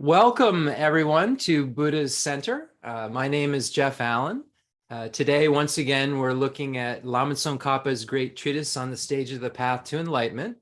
Welcome, everyone, to Buddha's Center. My name is Jeff Allen. Today, once again, we're looking at Lama Tsongkhapa's great treatise on the stage of the path to enlightenment,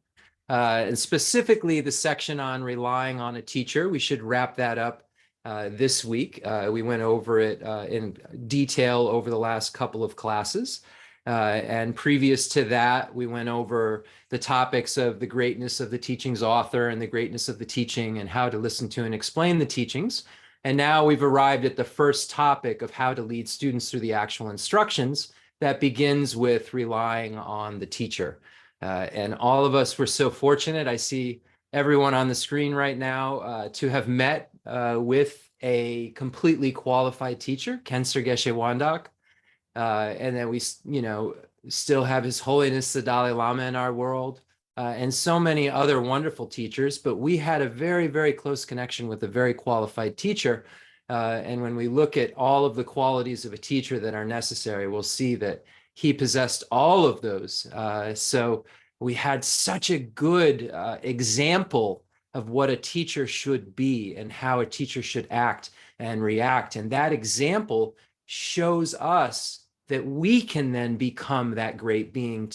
and specifically the section on relying on a teacher. We should wrap that up this week. We went over it in detail over the last couple of classes. And previous to that, we went over the topics of the greatness of the teaching's author and the greatness of the teaching and how to listen to and explain the teachings. And now we've arrived at the first topic of how to lead students through the actual instructions that begins with relying on the teacher. And all of us were so fortunate. I see everyone on the screen right now to have met with a completely qualified teacher, Khensur Geshe Wangdak. And then we, still have His Holiness, the Dalai Lama in our world, and so many other wonderful teachers. But we had a very, very close connection with a very qualified teacher. And when we look at all of the qualities of a teacher that are necessary, we'll see that he possessed all of those. So we had such a good example of what a teacher should be and how a teacher should act and react. And that example shows us that we can then become that great being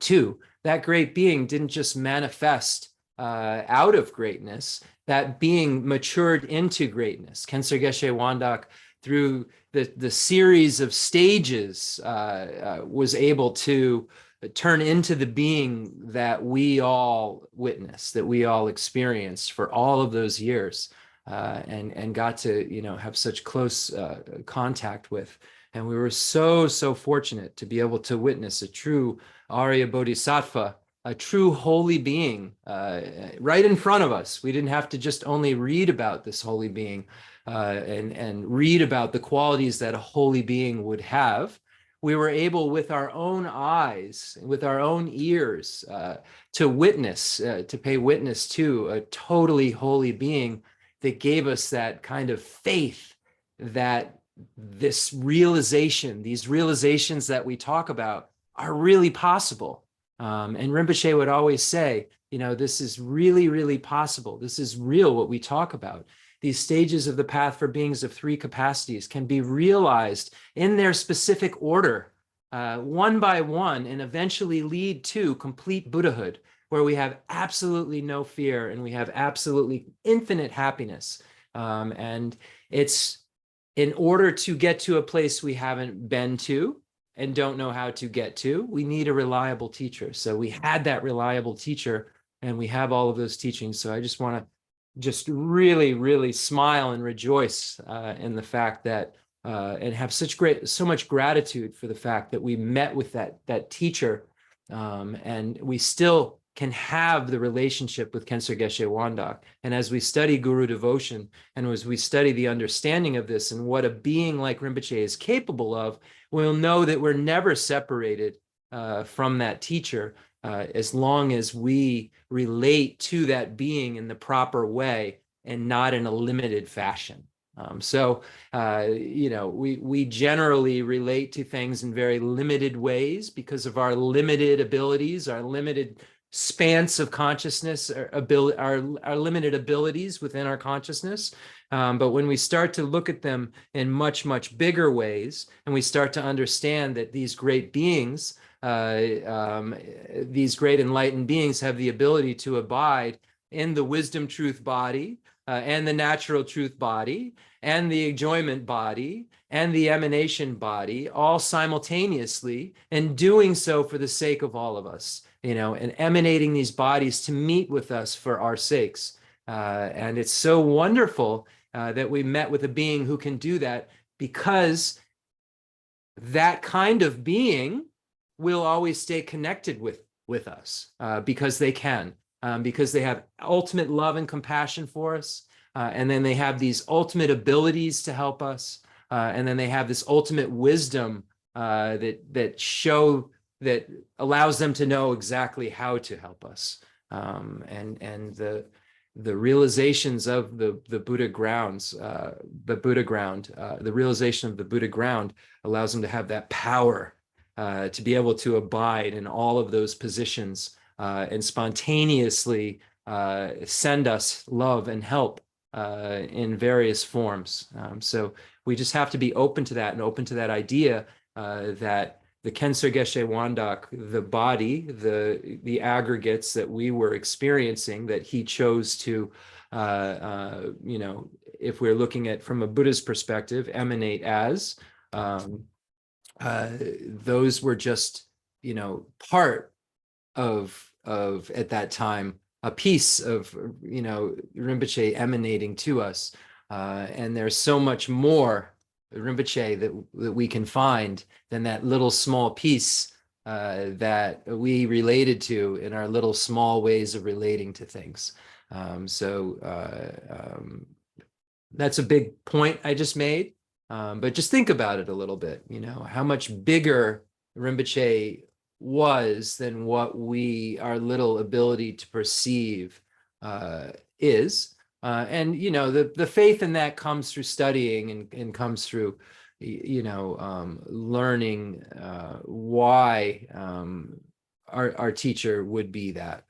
too. That great being didn't just manifest out of greatness. That being matured into greatness. Khensur Geshe Wangdak, through the series of stages, was able to turn into the being that we all witnessed, that we all experienced for all of those years, and got to have such close contact with. And we were so fortunate to be able to witness a true Arya Bodhisattva, a true holy being right in front of us. We didn't have to just only read about this holy being and read about the qualities that a holy being would have. We were able, with our own eyes, with our own ears, to witness, to pay witness to a totally holy being that gave us that kind of faith that this realization, these realizations that we talk about are really possible. And Rinpoche would always say, this is really, really possible. This is real, what we talk about. These stages of the path for beings of three capacities can be realized in their specific order, one by one, and eventually lead to complete Buddhahood, where we have absolutely no fear and we have absolutely infinite happiness. And it's in order to get to a place we haven't been to and don't know how to get to, we need a reliable teacher. So we had that reliable teacher and we have all of those teachings. So I just want to really, really smile and rejoice in the fact that and have so much gratitude for the fact that we met with that teacher, and we still can have the relationship with Khensur Geshe Wangdak. And as we study Guru devotion, and as we study the understanding of this and what a being like Rinpoche is capable of, we'll know that we're never separated from that teacher as long as we relate to that being in the proper way and not in a limited fashion. We generally relate to things in very limited ways because of our limited abilities, our limited spans of consciousness, our limited abilities within our consciousness. But when we start to look at them in much, much bigger ways, and we start to understand that these great beings, these great enlightened beings have the ability to abide in the wisdom truth body, and the natural truth body, and the enjoyment body, and the emanation body, all simultaneously, and doing so for the sake of all of us. And emanating these bodies to meet with us for our sakes. And it's so wonderful that we met with a being who can do that, because that kind of being will always stay connected with us because they can, because they have ultimate love and compassion for us. And then they have these ultimate abilities to help us. And then they have this ultimate wisdom that allows them to know exactly how to help us. And the realizations of the Buddha grounds, the realization of the Buddha ground allows them to have that power to be able to abide in all of those positions and spontaneously send us love and help in various forms. So we just have to be open to that and open to that idea that the Khensur Geshe Wangdak, the body, the aggregates that we were experiencing, that he chose to, if we're looking at from a Buddhist perspective, emanate as, those were just, part of at that time, a piece of, Rinpoche emanating to us. And there's so much more Rinpoche that we can find than that little small piece that we related to in our little small ways of relating to things. That's a big point I just made. But just think about it a little bit, how much bigger Rinpoche was than what our little ability to perceive is. And the faith in that comes through studying and comes through learning why our teacher would be that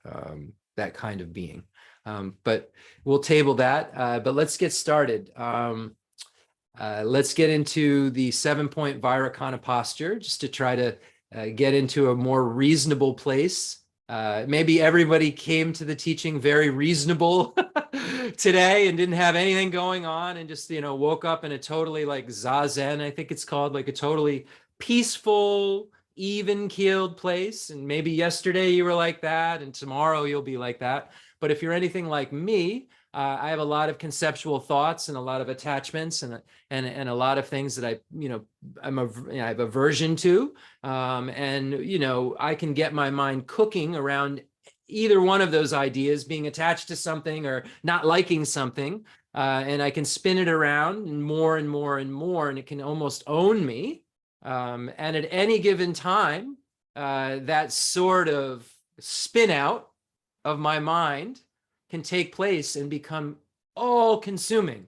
kind of being. But we'll table that. But let's get started. Let's get into the 7-point Vairakana posture, just to try to get into a more reasonable place. Maybe everybody came to the teaching very reasonable today and didn't have anything going on and just, woke up in a totally like zazen, I think it's called, like a totally peaceful, even-keeled place. And maybe yesterday you were like that and tomorrow you'll be like that. But if you're anything like me, I have a lot of conceptual thoughts and a lot of attachments and a lot of things that I have aversion to. I can get my mind cooking around either one of those ideas, being attached to something or not liking something. And I can spin it around and more and more and more, and it can almost own me. And at any given time, that sort of spin out of my mind can take place and become all consuming.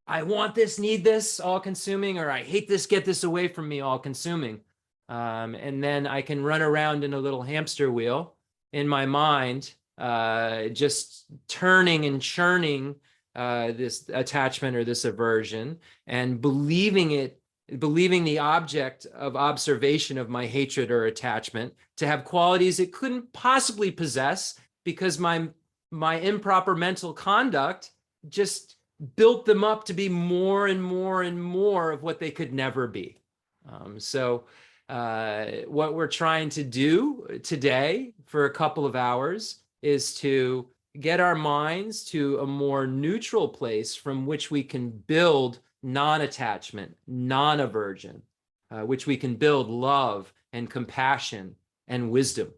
I want this, need this, all consuming, or I hate this, get this away from me, all consuming. And then I can run around in a little hamster wheel in my mind, just turning and churning this attachment or this aversion, and believing the object of observation of my hatred or attachment to have qualities it couldn't possibly possess, because my improper mental conduct just built them up to be more and more and more of what they could never be. What we're trying to do today for a couple of hours is to get our minds to a more neutral place from which we can build non-attachment, non-aversion, which we can build love and compassion and wisdom.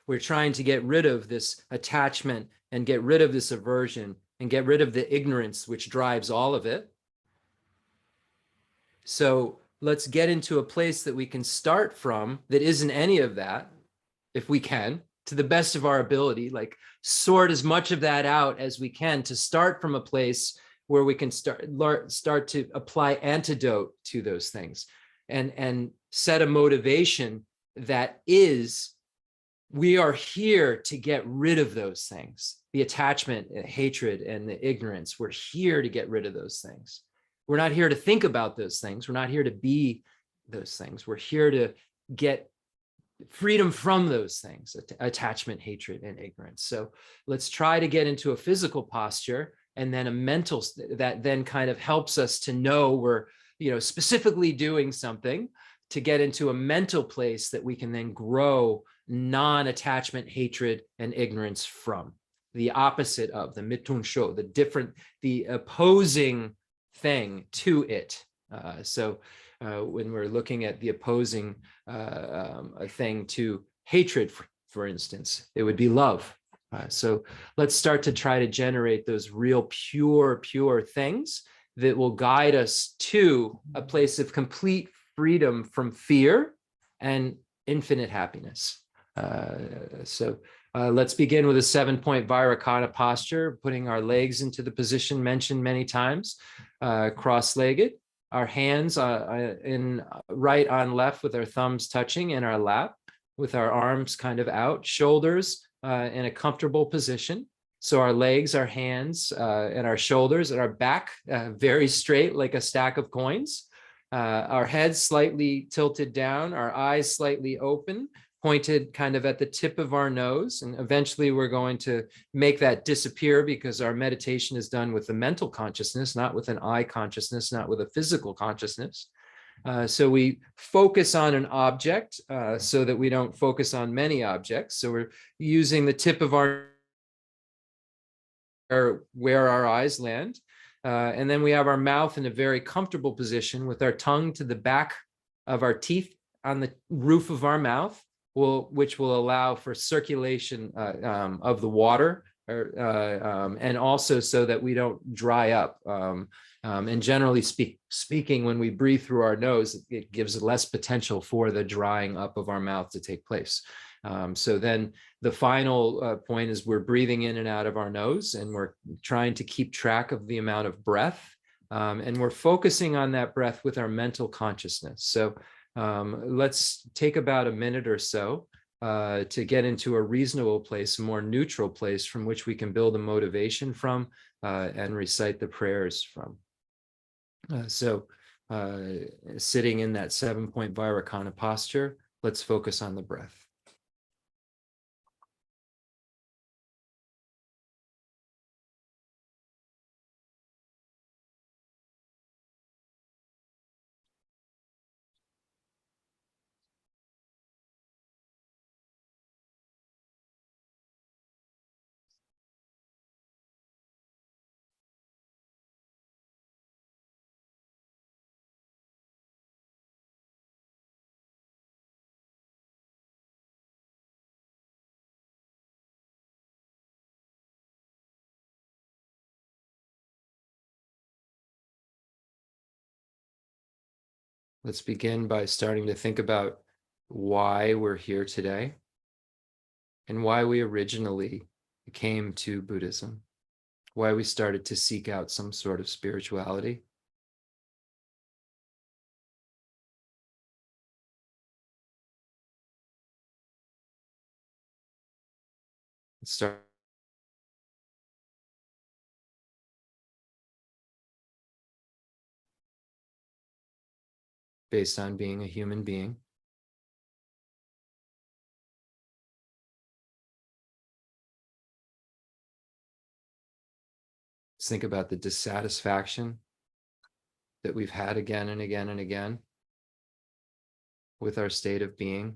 We're trying to get rid of this attachment and get rid of this aversion and get rid of the ignorance which drives all of it. So let's get into a place that we can start from that isn't any of that, if we can, to the best of our ability, like sort as much of that out as we can to start from a place where we can start to apply antidote to those things and set a motivation that is, we are here to get rid of those things, the attachment, the hatred, and the ignorance. We're here to get rid of those things. We're not here to think about those things. We're not here to be those things. We're here to get freedom from those things, attachment, hatred, and ignorance. So let's try to get into a physical posture and then a mental that then kind of helps us to know we're, specifically doing something, to get into a mental place that we can then grow non-attachment, hatred, and ignorance from. The opposite of the mitun sho, the opposing thing to it. When we're looking at the opposing thing to hatred, for instance, it would be love. So let's start to try to generate those real pure things that will guide us to a place of complete freedom from fear and infinite happiness. Let's begin with a 7-point Vairakana posture, putting our legs into the position mentioned many times, cross-legged, our hands in right on left with our thumbs touching in our lap, with our arms kind of out, shoulders in a comfortable position. So our legs, our hands, and our shoulders and our back very straight like a stack of coins. Our heads slightly tilted down, our eyes slightly open, pointed kind of at the tip of our nose. And eventually we're going to make that disappear because our meditation is done with the mental consciousness, not with an eye consciousness, not with a physical consciousness. So we focus on an object so that we don't focus on many objects. So we're using the tip of our where our eyes land. And then we have our mouth in a very comfortable position with our tongue to the back of our teeth on the roof of our mouth, which will allow for circulation of the water, and also so that we don't dry up. And generally speaking, when we breathe through our nose, it gives less potential for the drying up of our mouth to take place. So then the final point is we're breathing in and out of our nose, and we're trying to keep track of the amount of breath. And we're focusing on that breath with our mental consciousness. So let's take about a minute or so to get into a reasonable place, a more neutral place from which we can build a motivation from and recite the prayers from. Sitting in that 7-point Vairocana posture, let's focus on the breath. Let's begin by starting to think about why we're here today and why we originally came to Buddhism, why we started to seek out some sort of spirituality. Let's start based on being a human being. Let's think about the dissatisfaction that we've had again and again and again with our state of being.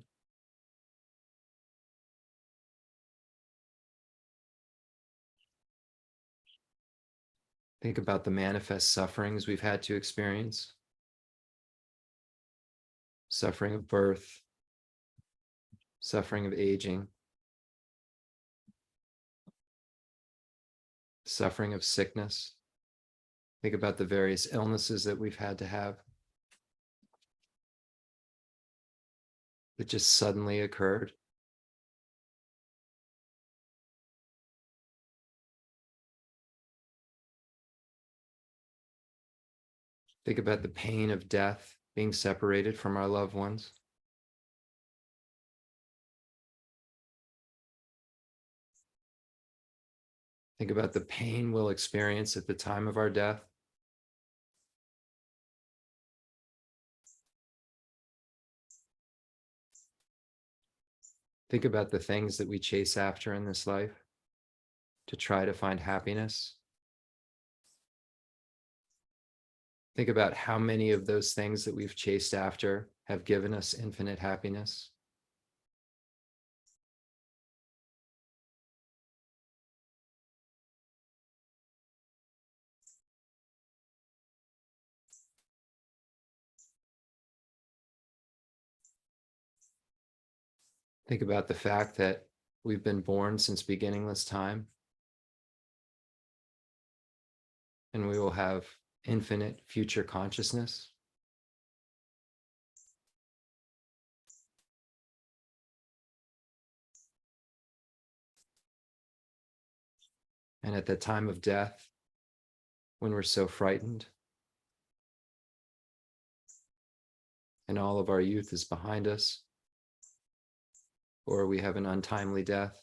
Think about the manifest sufferings we've had to experience. Suffering of birth, suffering of aging, suffering of sickness. Think about the various illnesses that we've had to have that just suddenly occurred. Think about the pain of death, being separated from our loved ones. Think about the pain we'll experience at the time of our death. Think about the things that we chase after in this life to try to find happiness. Think about how many of those things that we've chased after have given us infinite happiness. Think about the fact that we've been born since beginningless time, and we will have infinite future consciousness. And at the time of death, when we're so frightened, and all of our youth is behind us, or we have an untimely death,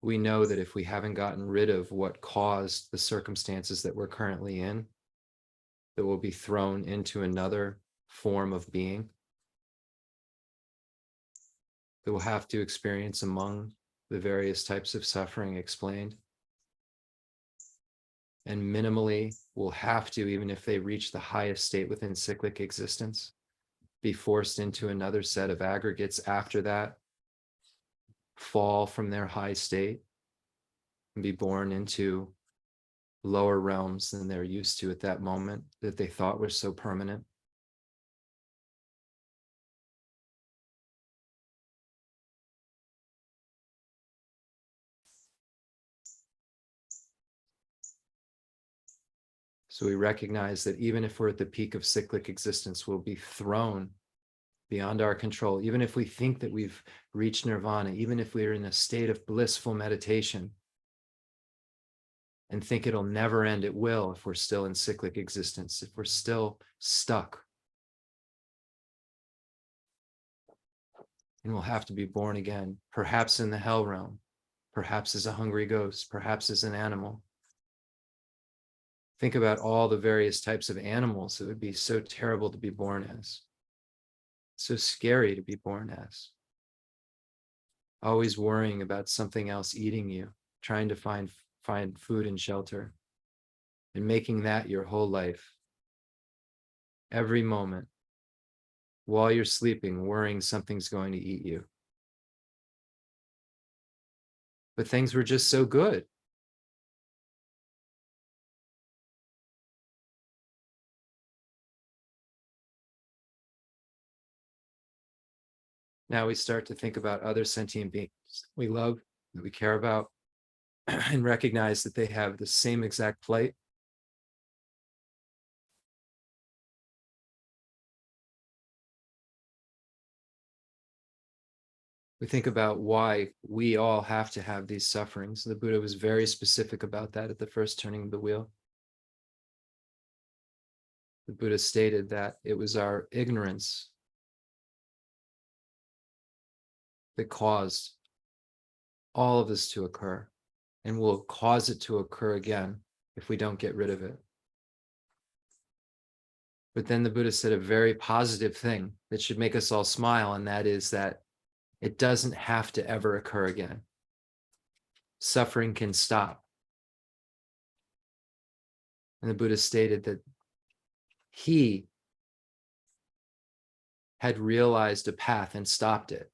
we know that if we haven't gotten rid of what caused the circumstances that we're currently in, that we'll be thrown into another form of being that we'll have to experience among the various types of suffering explained. And minimally will have to, even if they reach the highest state within cyclic existence, be forced into another set of aggregates after that, fall from their high state, and be born into lower realms than they're used to at that moment that they thought were so permanent. So we recognize that even if we're at the peak of cyclic existence, we'll be thrown beyond our control. Even if we think that we've reached nirvana, even if we're in a state of blissful meditation and think it'll never end, it will if we're still in cyclic existence, if we're still stuck. And we'll have to be born again, perhaps in the hell realm, perhaps as a hungry ghost, perhaps as an animal. Think about all the various types of animals that would be so terrible to be born as, so scary to be born as. Always worrying about something else eating you, trying to find food and shelter, and making that your whole life. Every moment, while you're sleeping, worrying something's going to eat you. But things were just so good. Now we start to think about other sentient beings we love, that we care about, and recognize that they have the same exact plight. We think about why we all have to have these sufferings. The Buddha was very specific about that at the first turning of the wheel. The Buddha stated that it was our ignorance that caused all of this to occur and will cause it to occur again if we don't get rid of it. But then the Buddha said a very positive thing that should make us all smile, and that is that it doesn't have to ever occur again. Suffering can stop. And the Buddha stated that he had realized a path and stopped it.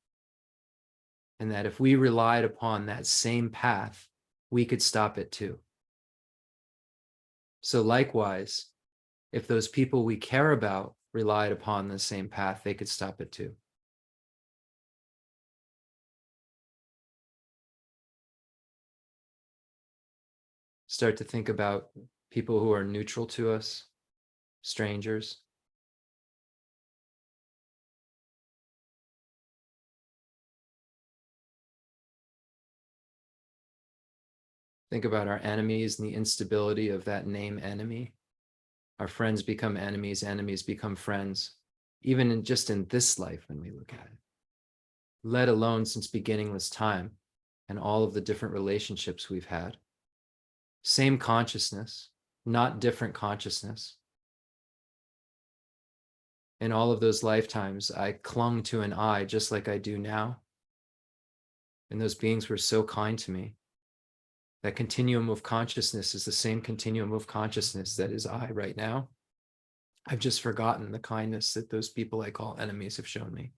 And that if we relied upon that same path, we could stop it too. So likewise, if those people we care about relied upon the same path, they could stop it too. Start to think about people who are neutral to us, strangers. Think about our enemies and the instability of that name enemy. Our friends become enemies, enemies become friends, even just in this life when we look at it, let alone since beginningless time and all of the different relationships we've had. Same consciousness, not different consciousness. In all of those lifetimes, I clung to an I just like I do now. And those beings were so kind to me. That continuum of consciousness is the same continuum of consciousness that is I right now. I've just forgotten the kindness that those people I call enemies have shown me.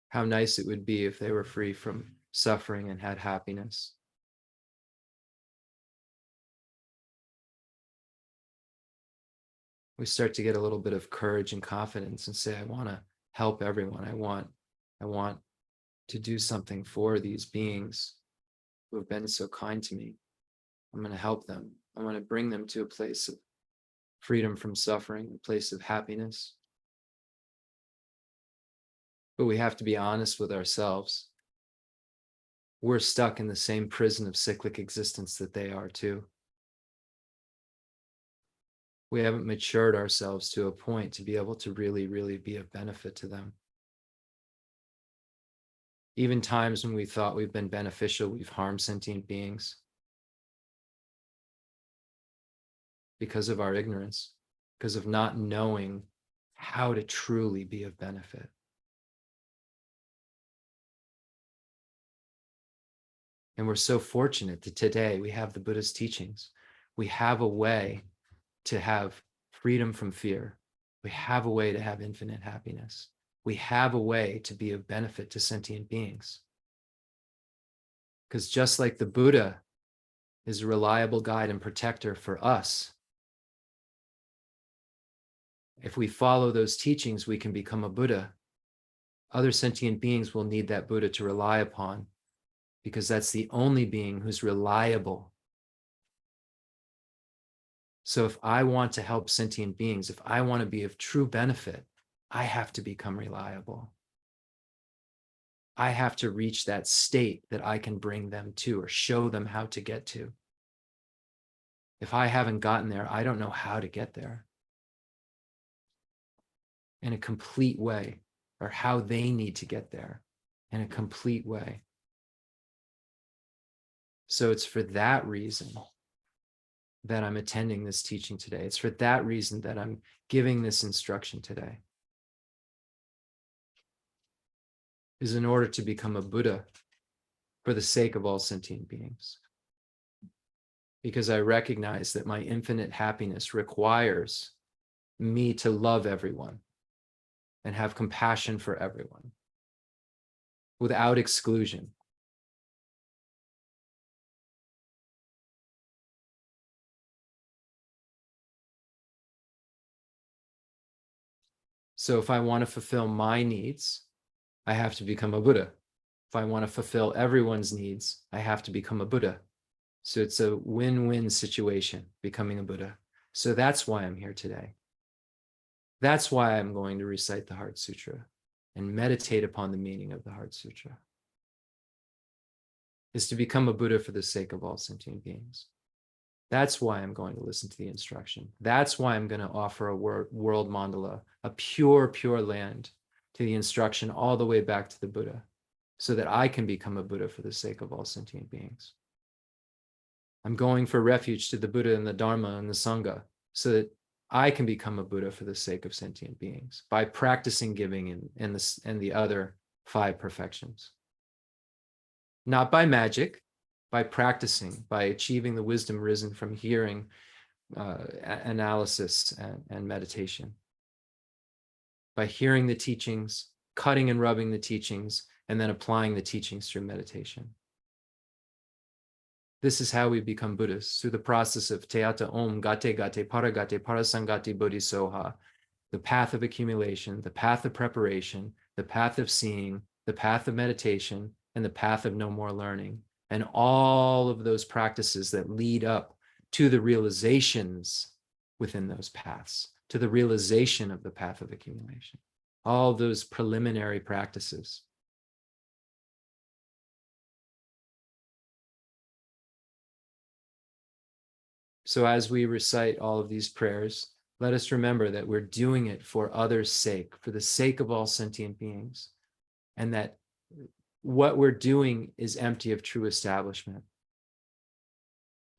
How nice it would be if they were free from suffering and had happiness. We start to get a little bit of courage and confidence and say, I want to help everyone. I want to do something for these beings who have been so kind to me. I'm going to help them. I want to bring them to a place of freedom from suffering, a place of happiness. But we have to be honest with ourselves. We're stuck in the same prison of cyclic existence that they are too. We haven't matured ourselves to a point to be able to really, really be of benefit to them. Even times when we thought we've been beneficial, we've harmed sentient beings because of our ignorance, because of not knowing how to truly be of benefit. And we're so fortunate that today we have the Buddhist teachings. We have a way to have freedom from fear. We have a way to have infinite happiness. We have a way to be of benefit to sentient beings. Because just like the Buddha is a reliable guide and protector for us, if we follow those teachings, we can become a Buddha. Other sentient beings will need that Buddha to rely upon, because that's the only being who's reliable. So if I want to help sentient beings, if I want to be of true benefit, I have to become reliable. I have to reach that state that I can bring them to or show them how to get to. If I haven't gotten there, I don't know how to get there in a complete way, or how they need to get there in a complete way. So it's for that reason that I'm attending this teaching today. It's for that reason that I'm giving this instruction today, is in order to become a Buddha for the sake of all sentient beings. Because I recognize that my infinite happiness requires me to love everyone and have compassion for everyone without exclusion. So if I want to fulfill my needs, I have to become a Buddha. If I want to fulfill everyone's needs, I have to become a Buddha. So it's a win-win situation, becoming a Buddha. So that's why I'm here today. That's why I'm going to recite the Heart Sutra and meditate upon the meaning of the Heart Sutra, is to become a Buddha for the sake of all sentient beings. That's why I'm going to listen to the instruction. That's why I'm going to offer a world mandala, a pure, pure land, to the instruction all the way back to the Buddha, so that I can become a Buddha for the sake of all sentient beings. I'm going for refuge to the Buddha and the Dharma and the Sangha, so that I can become a Buddha for the sake of sentient beings by practicing giving and the other 5 perfections. Not by magic, by practicing, by achieving the wisdom risen from hearing, analysis, and meditation. By hearing the teachings, cutting and rubbing the teachings, and then applying the teachings through meditation. This is how we become Buddhists, through the process of Teata Om, Gate Gate, Paragate, Parasangati Bodhisoha, the path of accumulation, the path of preparation, the path of seeing, the path of meditation, and the path of no more learning. And all of those practices that lead up to the realizations within those paths, to the realization of the path of accumulation. All those preliminary practices. So as we recite all of these prayers, let us remember that we're doing it for others' sake, for the sake of all sentient beings, and that what we're doing is empty of true establishment.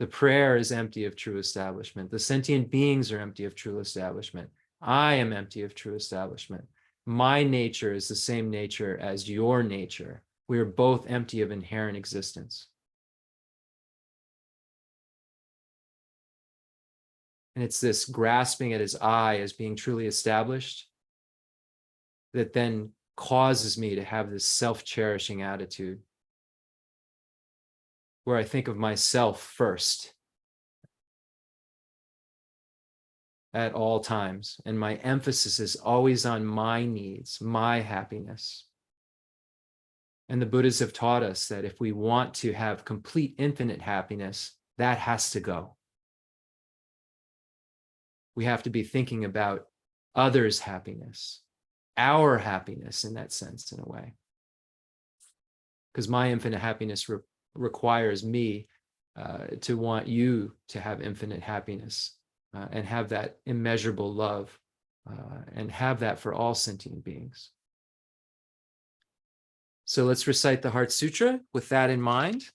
The prayer is empty of true establishment. The sentient beings are empty of true establishment. I am empty of true establishment. My nature is the same nature as your nature. We are both empty of inherent existence. And it's this grasping at his eye as being truly established that then causes me to have this self-cherishing attitude where I think of myself first at all times. And my emphasis is always on my needs, my happiness. And the Buddhas have taught us that if we want to have complete infinite happiness, that has to go. We have to be thinking about others' happiness, our happiness in that sense, in a way. Because my infinite happiness requires me to want you to have infinite happiness and have that immeasurable love and have that for all sentient beings. So let's recite the Heart Sutra with that in mind,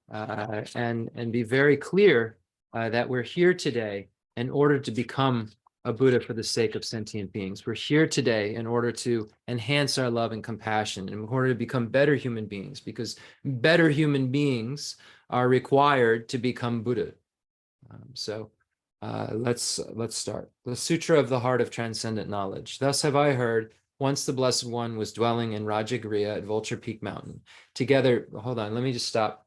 and be very clear that we're here today in order to become a Buddha for the sake of sentient beings. We're here today in order to enhance our love and compassion, in order to become better human beings, because better human beings are required to become Buddha. Let's start. The Sutra of the Heart of Transcendent Knowledge. Thus have I heard, once the Blessed One was dwelling in Rajagriha at Vulture Peak Mountain. Together, hold on, let me just stop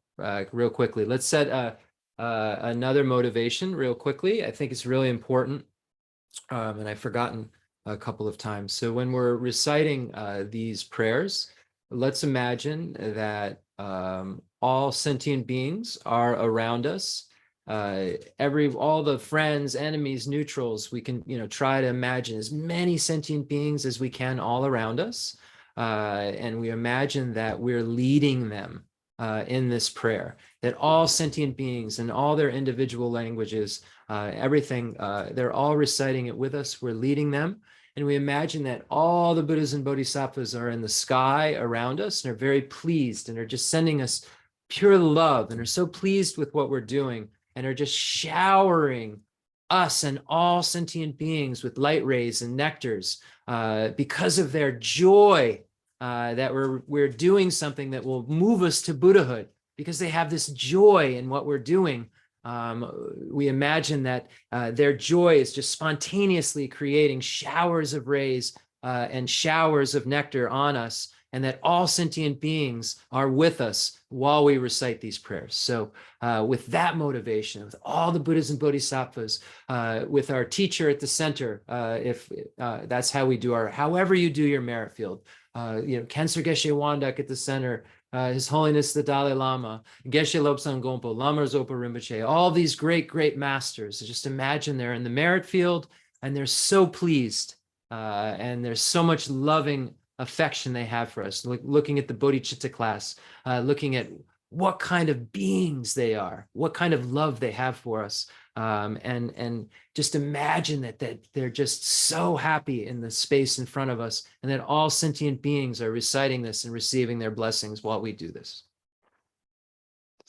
real quickly. Let's set another motivation real quickly. I think it's really important, and I've forgotten a couple of times. So when we're reciting these prayers, let's imagine that all sentient beings are around us. All the friends, enemies, neutrals, we can, try to imagine as many sentient beings as we can all around us. And we imagine that we're leading them in this prayer, that all sentient beings in all their individual languages, everything, they're all reciting it with us. We're leading them. And we imagine that all the Buddhas and Bodhisattvas are in the sky around us and are very pleased and are just sending us pure love and are so pleased with what we're doing, and are just showering us and all sentient beings with light rays and nectars because of their joy that we're doing something that will move us to Buddhahood, because they have this joy in what we're doing. We imagine that their joy is just spontaneously creating showers of rays and showers of nectar on us, and that all sentient beings are with us while we recite these prayers. So with that motivation, with all the Buddhas and Bodhisattvas, with our teacher at the center, if that's how we do however you do your merit field, Khensur Geshe Wangdak at the center, His Holiness the Dalai Lama, Geshe Lobsang Gompo, Lam Rim Rinpoche, all these great, great masters. Just imagine they're in the merit field and they're so pleased, and there's so much loving affection they have for us. Looking at the Bodhicitta class, looking at what kind of beings they are, what kind of love they have for us, and just imagine that they're just so happy in the space in front of us, and that all sentient beings are reciting this and receiving their blessings while we do this.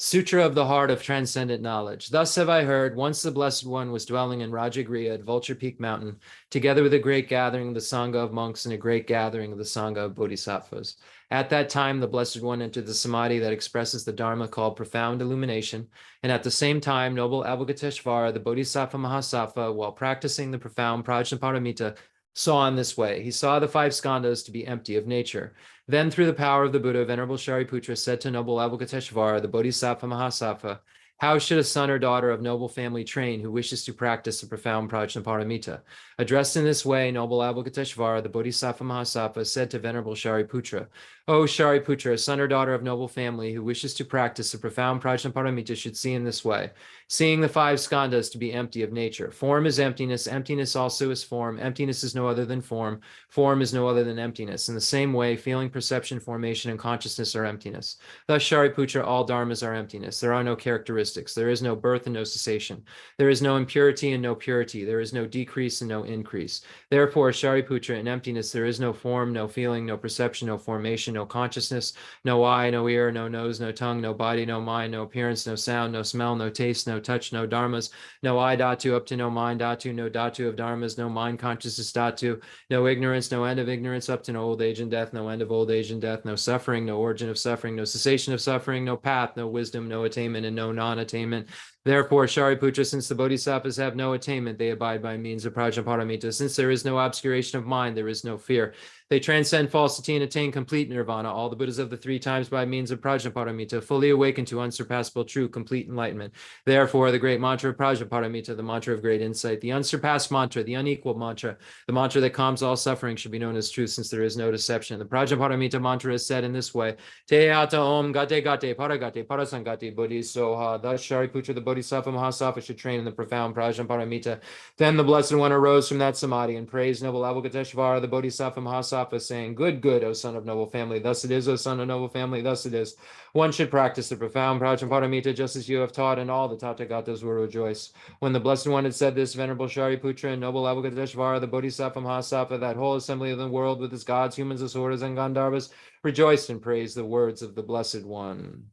Sutra of the Heart of Transcendent Knowledge. Thus have I heard, once the Blessed One was dwelling in Rajagriha at Vulture Peak Mountain, together with a great gathering of the Sangha of monks and a great gathering of the Sangha of Bodhisattvas. At that time, the Blessed One entered the samadhi that expresses the Dharma called profound illumination, and at the same time, noble Avalokiteshvara, the Bodhisattva Mahasattva, while practicing the profound Prajnaparamita, saw in this way. He saw the five skandhas to be empty of nature. Then, through the power of the Buddha, Venerable Shariputra said to noble Avalokiteshvara, the Bodhisattva Mahasattva, how should a son or daughter of noble family train who wishes to practice the profound Prajnaparamita? Addressed in this way, noble Avalokiteshvara, the Bodhisattva Mahasattva, said to Venerable Shariputra, O Shariputra, a son or daughter of noble family who wishes to practice the profound Prajnaparamita should see in this way. Seeing the five skandhas to be empty of nature. Form is emptiness, emptiness also is form, emptiness is no other than form, form is no other than emptiness. In the same way, feeling, perception, formation, and consciousness are emptiness. Thus, Shariputra, all dharmas are emptiness. There are no characteristics. There is no birth and no cessation. There is no impurity and no purity. There is no decrease and no increase. Therefore, Shariputra, in emptiness, there is no form, no feeling, no perception, no formation, no consciousness, no eye, no ear, no nose, no tongue, no body, no mind, no appearance, no sound, no smell, no taste, no touch, no dharmas, no I dhatu up to no mind dhatu, no dhatu of dharmas, no mind consciousness dhatu, no ignorance, no end of ignorance up to no old age and death, no end of old age and death, no suffering, no origin of suffering, no cessation of suffering, no path, no wisdom, no attainment, and no non-attainment. Therefore, Shariputra, since the Bodhisattvas have no attainment, they abide by means of Prajnaparamita. Since there is no obscuration of mind, there is no fear. They transcend falsity and attain complete nirvana. All the Buddhas of the three times by means of Prajnaparamita, fully awakened to unsurpassable, true, complete enlightenment. Therefore, the great mantra of Prajnaparamita, the mantra of great insight, the unsurpassed mantra, the unequaled mantra, the mantra that calms all suffering should be known as truth, since there is no deception. The Prajnaparamita mantra is said in this way: Te ata om gate gate paragate parasangate buddhi soha. Thus, Shariputra, the Bodhisattva Mahasattva, should train in the profound Prajnaparamita. Then the Blessed One arose from that samadhi and praised noble Avalokiteshvara, the Bodhisattva Mahasattva, Bodhisattva, saying, Good, good, O son of noble family. Thus it is, O son of noble family. Thus it is. One should practice the profound Prajnaparamita just as you have taught, and all the Tathagatas will rejoice. When the Blessed One had said this, Venerable Shariputra and noble Avalokiteshvara, the Bodhisattva Mahasattva, that whole assembly of the world with its gods, humans, asuras, and Gandharvas, rejoiced and praised the words of the Blessed One.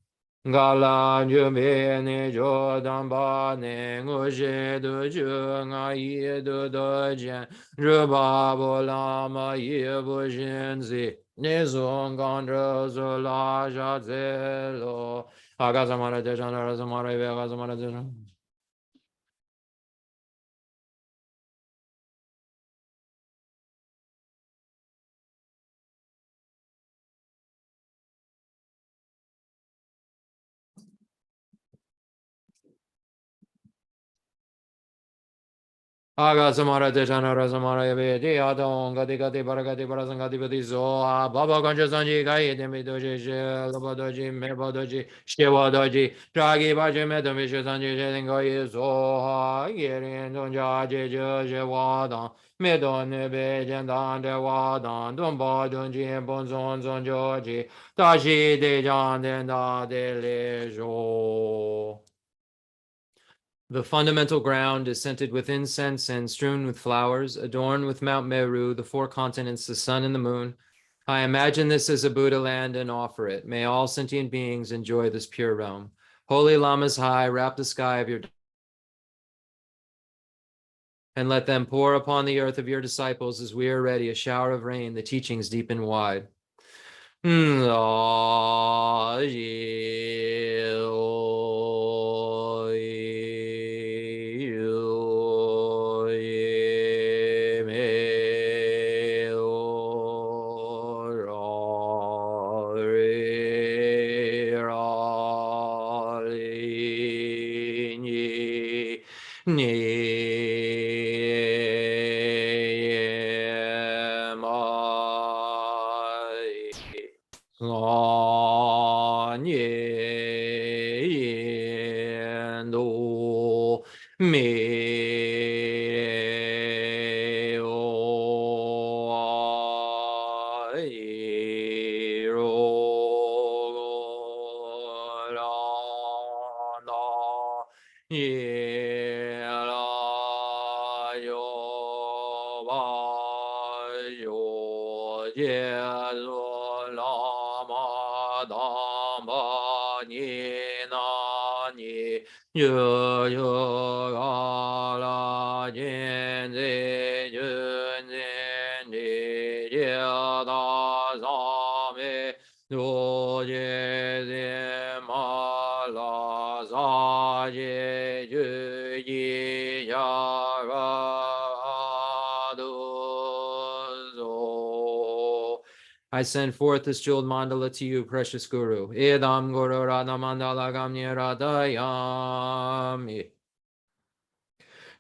Gala jume ne jo damba ne nguje du ju nga yi du do jen ruba bo la ma yi bu jin zi ne zong gan ro zo la ja ze lo aga zamara de jan ra zamara ve aga zamara de jan Aga samara de janara samara yave de adon gadi gadi baragadi barasangadi badi zo baba ganja sanji gai de me doji she labadoji me badoji shewa doji dragi baje me domi she sanji she dengai zo ha yerin donja je je je wadan me don ne be jendan de wadan don ba don ji bon zon zon joji tashi de jan den da de le jo. The fundamental ground is scented with incense and strewn with flowers, adorned with Mount Meru, the four continents, the sun and the moon. I imagine this as a Buddha land and offer it. May all sentient beings enjoy this pure realm. Holy Lamas high, wrap the sky of your and let them pour upon the earth of your disciples as we are ready, a shower of rain, the teachings deep and wide. I send forth this jeweled mandala to you, precious Guru. Idam Guru Radha Mandala Gamni Radayami.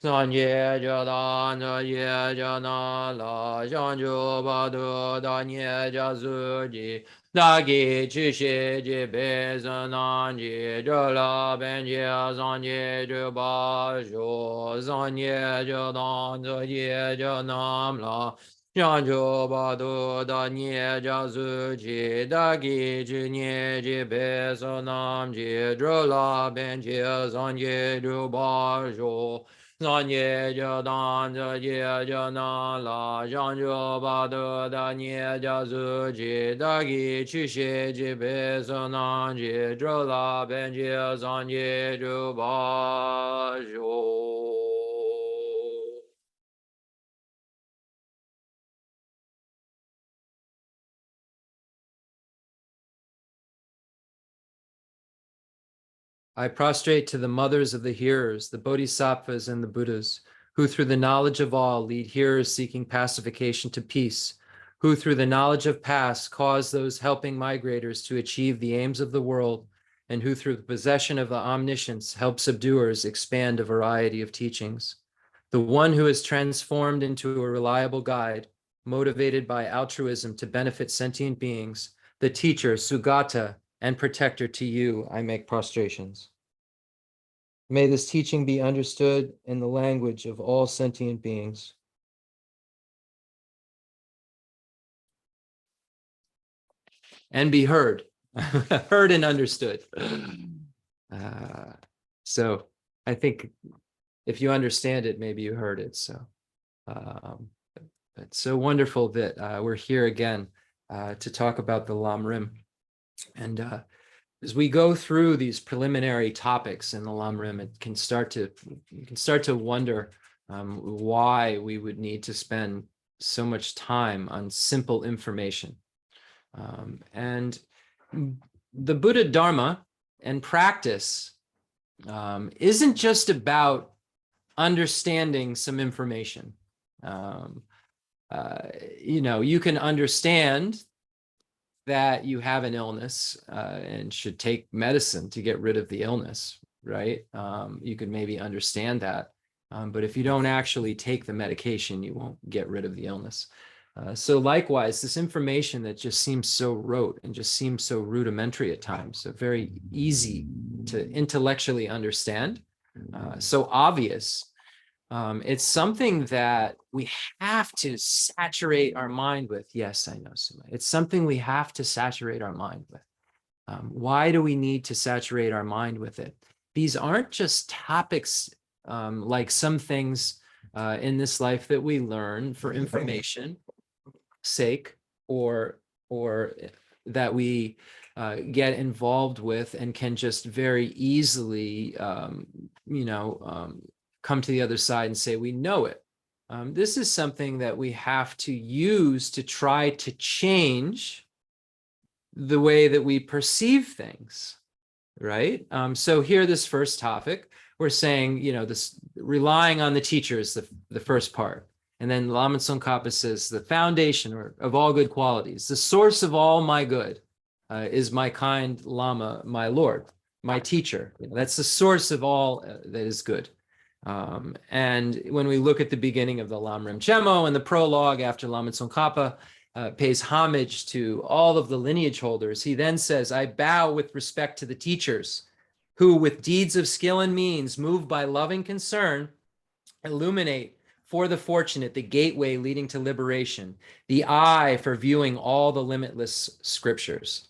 Sanye Jadan Ye Janala Janju Badu Danye Jazuji Dagi Chishi Jibe Zananji Jala Benji Zanye Jubajo Zanye Jadan Ye Janamla Janju Badu Danye Jazuji Dagi Jinye Jibe Zanamji Jala Benji Zanye Jubajo Zanye Jadan Ye Jana La Janjo Badu Danye Jazuji Dagi Chishe Jibe Sonanji Drola Benji Zanye Jubajo. I prostrate to the mothers of the hearers, the bodhisattvas and the Buddhas, who through the knowledge of all lead hearers seeking pacification to peace, who through the knowledge of past cause those helping migrators to achieve the aims of the world, and who through the possession of the omniscience help subduers expand a variety of teachings. The one who is transformed into a reliable guide, motivated by altruism to benefit sentient beings, the teacher, Sugata, and protector to you, I make prostrations. May this teaching be understood in the language of all sentient beings. and be heard, heard and understood. So I think if you understand it, maybe you heard it. So it's so wonderful that we're here again to talk about the Lam Rim. And as we go through these preliminary topics in the Lam Rim, you can start to wonder why we would need to spend so much time on simple information. And the Buddha Dharma and practice isn't just about understanding some information. You can understand that you have an illness and should take medicine to get rid of the illness, right? You could maybe understand that. But if you don't actually take the medication, you won't get rid of the illness. So likewise, this information that just seems so rote and just seems so rudimentary at times, so very easy to intellectually understand, so obvious, it's something that we have to saturate our mind with. Yes, I know, Suma. It's something we have to saturate our mind with. Why do we need to saturate our mind with it? These aren't just topics like some things in this life that we learn for information sake, or that we get involved with and can just very easily, come to the other side and say we know it. This is something that we have to use to try to change the way that we perceive things, right? So here, this first topic, we're saying, this relying on the teacher is the first part. And then Lama Tsongkhapa says the foundation of all good qualities, the source of all my good is my kind Lama, my Lord, my teacher. That's the source of all that is good. And when we look at the beginning of the Lam Rim Chemo and the prologue after Lama Tsongkhapa pays homage to all of the lineage holders, he then says, I bow with respect to the teachers who with deeds of skill and means, moved by loving concern, illuminate for the fortunate the gateway leading to liberation, the eye for viewing all the limitless scriptures.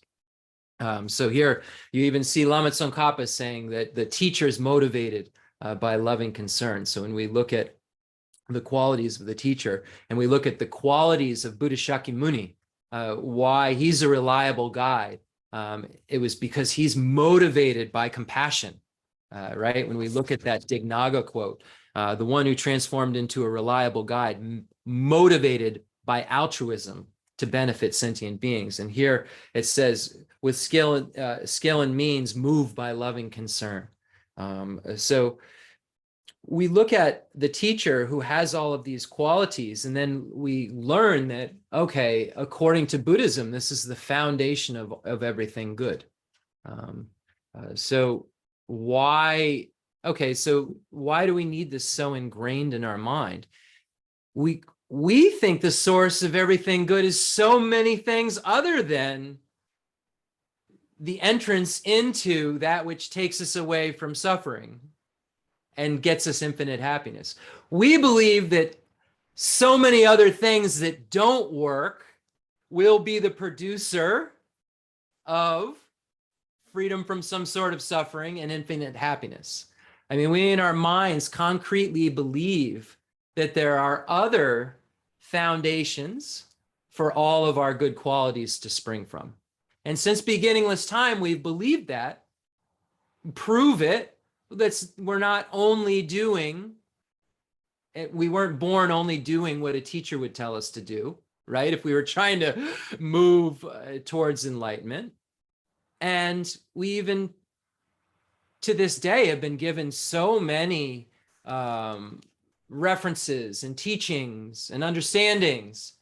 So here you even see Lama Tsongkhapa saying that the teacher is motivated by loving concern. So when we look at the qualities of the teacher and we look at the qualities of Buddha Shakyamuni, why he's a reliable guide, it was because he's motivated by compassion, right? When we look at that Dignaga quote, the one who transformed into a reliable guide, motivated by altruism to benefit sentient beings. And here it says, with skill and means, moved by loving concern. So we look at the teacher who has all of these qualities, and then we learn that, okay, according to Buddhism, this is the foundation of everything good. So why do we need this so ingrained in our mind? We think the source of everything good is so many things other than the entrance into that which takes us away from suffering and gets us infinite happiness. We believe that so many other things that don't work will be the producer of freedom from some sort of suffering and infinite happiness. I mean, we in our minds concretely believe that there are other foundations for all of our good qualities to spring from. And since beginningless time, we've believed that. Prove it. We're not only doing, we weren't born only doing what a teacher would tell us to do, right? If we were trying to move towards enlightenment. And we even, to this day, have been given so many references and teachings and understandings.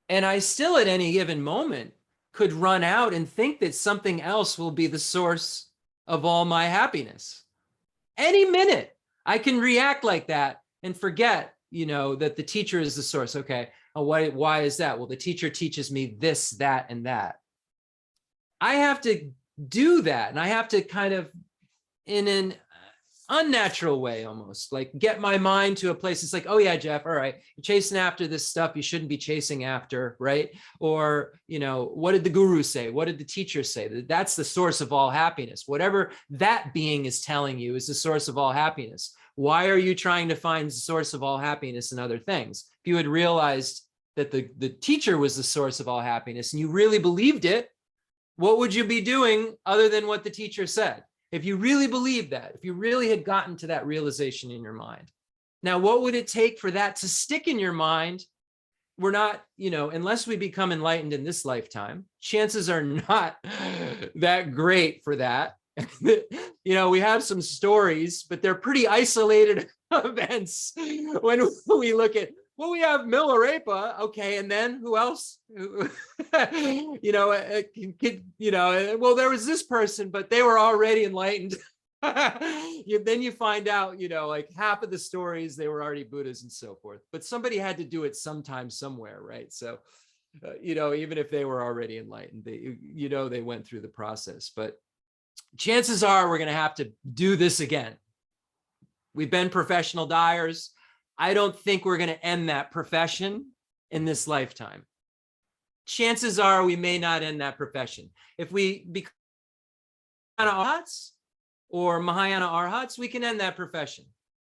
And I still, at any given moment, could run out and think that something else will be the source of all my happiness. Any minute, I can react like that and forget, that the teacher is the source. Okay, why is that? Well, the teacher teaches me this, that, and that. I have to do that, and I have to kind of, in an unnatural way, almost like get my mind to a place. It's like, oh yeah, Jeff, all right, you're chasing after this stuff you shouldn't be chasing after, right? Or, what did the guru say? What did the teacher say? That's the source of all happiness. Whatever that being is telling you is the source of all happiness. Why are you trying to find the source of all happiness in other things? If you had realized that the teacher was the source of all happiness and you really believed it, what would you be doing other than what the teacher said? If you really believed that, if you really had gotten to that realization in your mind. Now, what would it take for that to stick in your mind? We're not, unless we become enlightened in this lifetime, chances are not that great for that. We have some stories, but they're pretty isolated events when we look at, well, we have Milarepa, okay, and then who else? Well, there was this person, but they were already enlightened. Then you find out, like half of the stories, they were already Buddhas and so forth. But somebody had to do it sometime, somewhere, right? So, even if they were already enlightened, they went through the process. But chances are we're going to have to do this again. We've been professional dyers. I don't think we're going to end that profession in this lifetime. Chances are we may not end that profession. If we become arhats or Mahayana arhats, we can end that profession.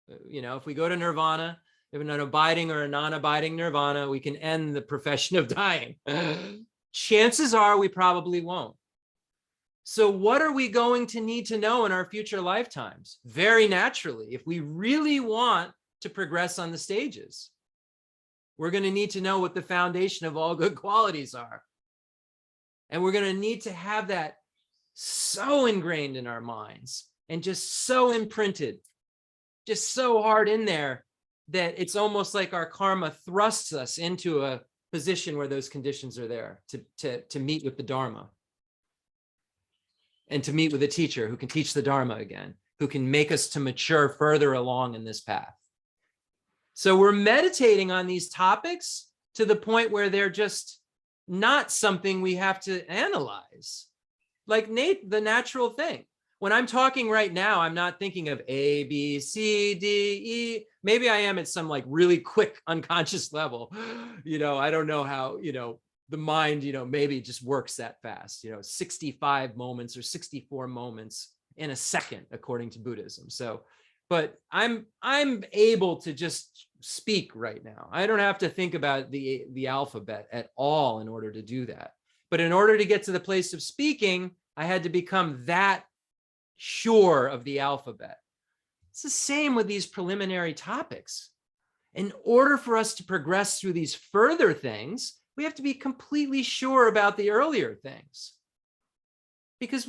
If we go to nirvana, if an abiding or a non-abiding nirvana, we can end the profession of dying. Chances are we probably won't. So what are we going to need to know in our future lifetimes? Very naturally, if we really want to progress on the stages, we're going to need to know what the foundation of all good qualities are. And we're going to need to have that so ingrained in our minds and just so imprinted, just so hard in there that it's almost like our karma thrusts us into a position where those conditions are there to meet with the Dharma and to meet with a teacher who can teach the Dharma again, who can make us to mature further along in this path. So we're meditating on these topics to the point where they're just not something we have to analyze, like the natural thing. When I'm talking right now, I'm not thinking of A, B, C, D, E. Maybe I am at some like really quick unconscious level. I don't know how, the mind, maybe just works that fast, 65 moments or 64 moments in a second, according to Buddhism. So, but I'm able to just speak right now. I don't have to think about the alphabet at all in order to do that. But in order to get to the place of speaking, I had to become that sure of the alphabet. It's the same with these preliminary topics. In order for us to progress through these further things, we have to be completely sure about the earlier things. Because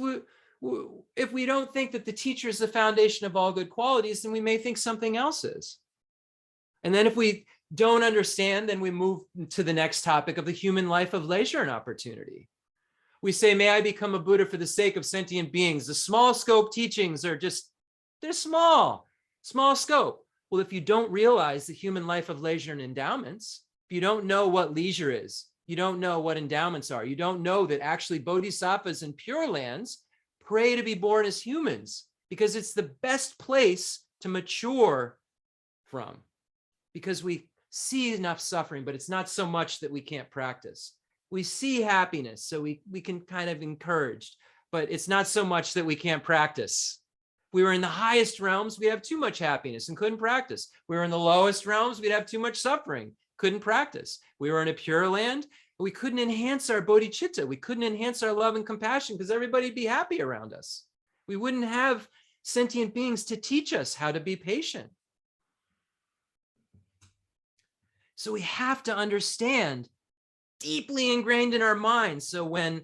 if we don't think that the teacher is the foundation of all good qualities, then we may think something else is. And then if we don't understand, then we move to the next topic of the human life of leisure and opportunity. We say, may I become a Buddha for the sake of sentient beings. The small scope teachings are they're small scope. Well, if you don't realize the human life of leisure and endowments, if you don't know what leisure is, you don't know what endowments are, you don't know that actually bodhisattvas in Pure Lands pray to be born as humans because it's the best place to mature from, because we see enough suffering, but it's not so much that we can't practice. We see happiness, so we can kind of encourage, but it's not so much that we can't practice. We were in the highest realms, we have too much happiness and couldn't practice. We were in the lowest realms, we'd have too much suffering, couldn't practice. We were in a pure land, we couldn't enhance our bodhicitta. We couldn't enhance our love and compassion because everybody'd be happy around us. We wouldn't have sentient beings to teach us how to be patient. So we have to understand, deeply ingrained in our minds. So when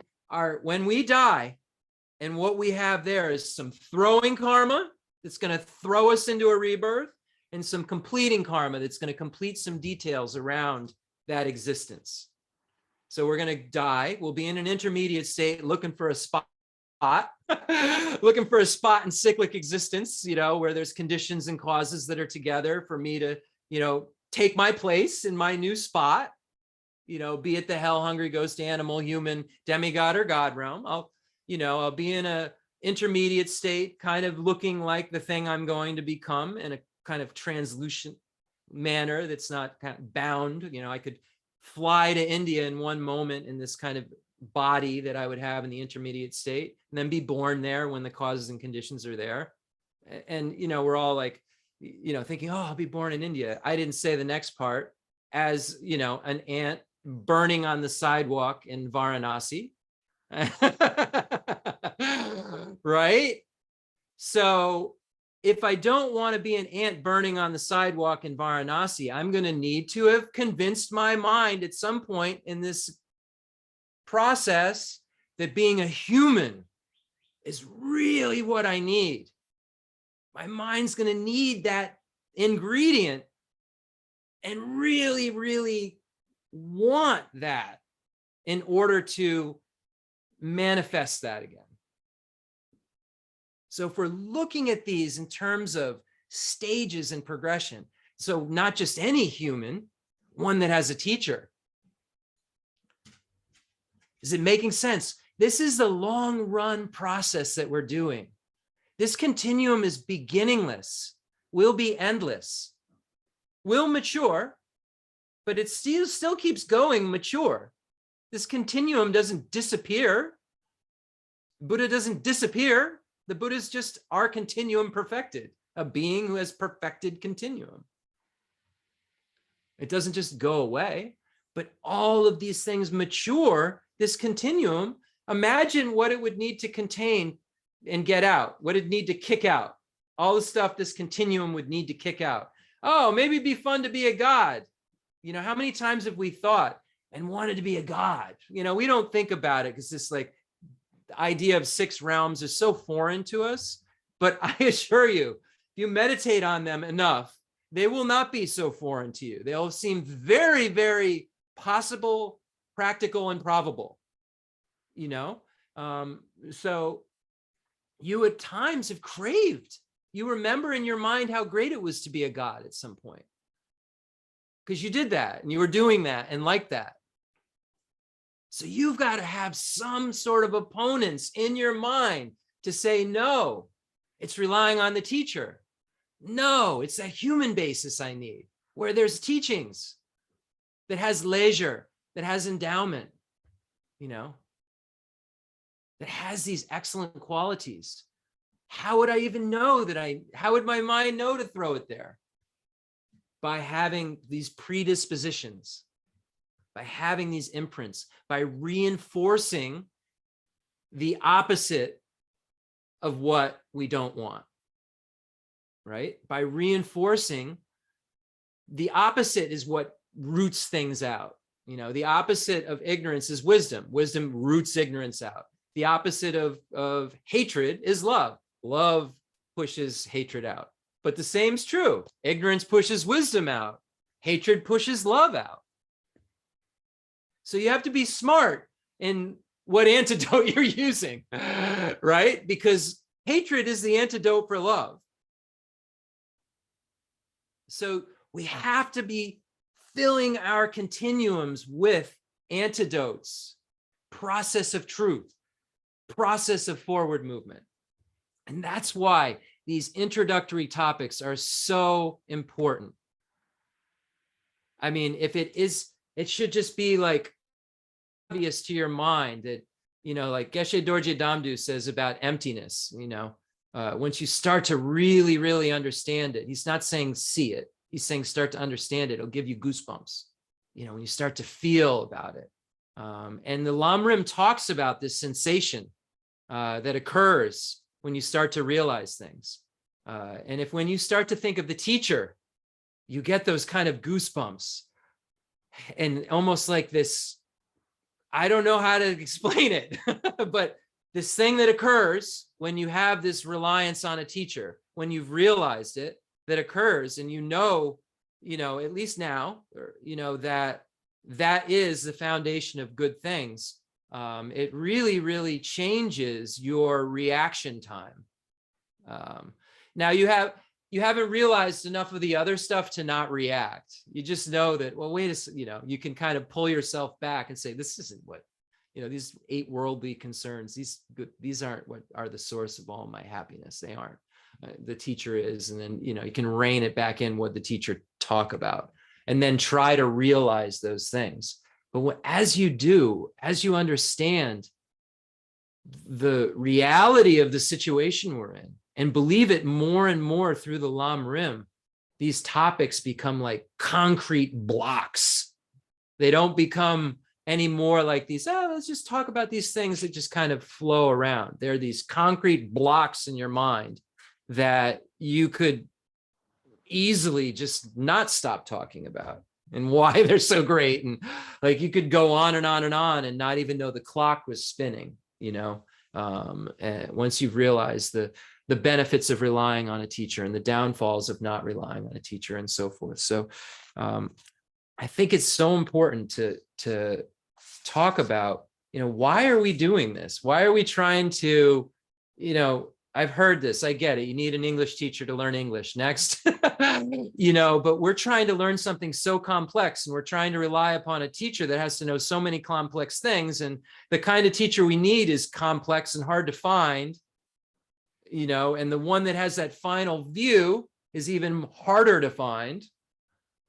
we die, and what we have there is some throwing karma that's going to throw us into a rebirth, and some completing karma that's going to complete some details around that existence. So we're going to die. We'll be in an intermediate state looking for a spot, looking for a spot in cyclic existence, where there's conditions and causes that are together for me to, take my place in my new spot, be it the hell hungry ghost animal, human, demigod, or God realm. I'll be in a intermediate state, kind of looking like the thing I'm going to become in a kind of translucent manner that's not kind of bound. You know, I could fly to India in one moment in this kind of body that I would have in the intermediate state, and then be born there when the causes and conditions are there. And, you know, we're all like, you know, thinking, oh, I'll be born in India. I didn't say the next part, as, you know, an ant burning on the sidewalk in Varanasi. Right? So if I don't want to be an ant burning on the sidewalk in Varanasi, I'm going to need to have convinced my mind at some point in this process that being a human is really what I need. My mind's going to need that ingredient and really, really want that in order to manifest that again. So if we're looking at these in terms of stages and progression, so not just any human, one that has a teacher. Is it making sense? This is the long run process that we're doing. This continuum is beginningless, will be endless, will mature, but it still keeps going mature. This continuum doesn't disappear. Buddha doesn't disappear. The Buddha is just our continuum perfected, a being who has perfected continuum. It doesn't just go away, but all of these things mature this continuum. Imagine what it would need to contain and get out, what it'd need to kick out, all the stuff this continuum would need to kick out. Oh, maybe it'd be fun to be a god. You know, how many times have we thought and wanted to be a god? You know, we don't think about it because this like the idea of 6 realms is so foreign to us, but I assure you, if you meditate on them enough, they will not be so foreign to you. They'll seem very, very possible, practical, and probable, you know? So you at times have craved. You remember in your mind how great it was to be a god at some point, because you did that and you were doing that and like that. So you've got to have some sort of opponents in your mind to say, no, it's relying on the teacher. No, it's that human basis I need, where there's teachings, that has leisure, that has endowment, you know, that has these excellent qualities. How would I even know that how would my mind know to throw it there? By having these predispositions, by having these imprints, by reinforcing the opposite of what we don't want, right? By reinforcing the opposite is what roots things out. You know, the opposite of ignorance is wisdom. Wisdom roots ignorance out. The opposite of hatred is love. Love pushes hatred out. But the same's true. Ignorance pushes wisdom out. Hatred pushes love out. So you have to be smart in what antidote you're using, right? Because hatred is the antidote for love. So we have to be filling our continuums with antidotes, process of truth, process of forward movement. And that's why these introductory topics are so important. I mean, if it is, it should just be like obvious to your mind that, you know, like Geshe Dorje Damdu says about emptiness, you know, once you start to really, really understand it, he's not saying see it. He's saying start to understand it. It'll give you goosebumps, you know, when you start to feel about it. And the Lam Rim talks about this sensation that occurs when you start to realize things. And when you start to think of the teacher, you get those kind of goosebumps and almost like this, I don't know how to explain it, but this thing that occurs when you have this reliance on a teacher, when you've realized it, that occurs, and you know, at least now, you know, that is the foundation of good things. It really, really changes your reaction time. Now you haven't realized enough of the other stuff to not react. You just know that, well, wait a second, you know, you can kind of pull yourself back and say, this isn't what, these 8 worldly concerns, these aren't what are the source of all my happiness. They aren't. The teacher is, and then, you can rein it back in what the teacher talk about, and then try to realize those things. But as you understand the reality of the situation we're in and believe it more and more through the Lam Rim, these topics become like concrete blocks. They don't become anymore like these, let's just talk about these things that just kind of flow around. They're these concrete blocks in your mind that you could easily just not stop talking about, and why they're so great. And like, you could go on and on and on and not even know the clock was spinning, and once you've realized the benefits of relying on a teacher and the downfalls of not relying on a teacher and so forth. So I think it's so important to talk about, why are we doing this? Why are we trying to, I've heard this, I get it. You need an English teacher to learn English. Next, but we're trying to learn something so complex, and we're trying to rely upon a teacher that has to know so many complex things. And the kind of teacher we need is complex and hard to find, and the one that has that final view is even harder to find.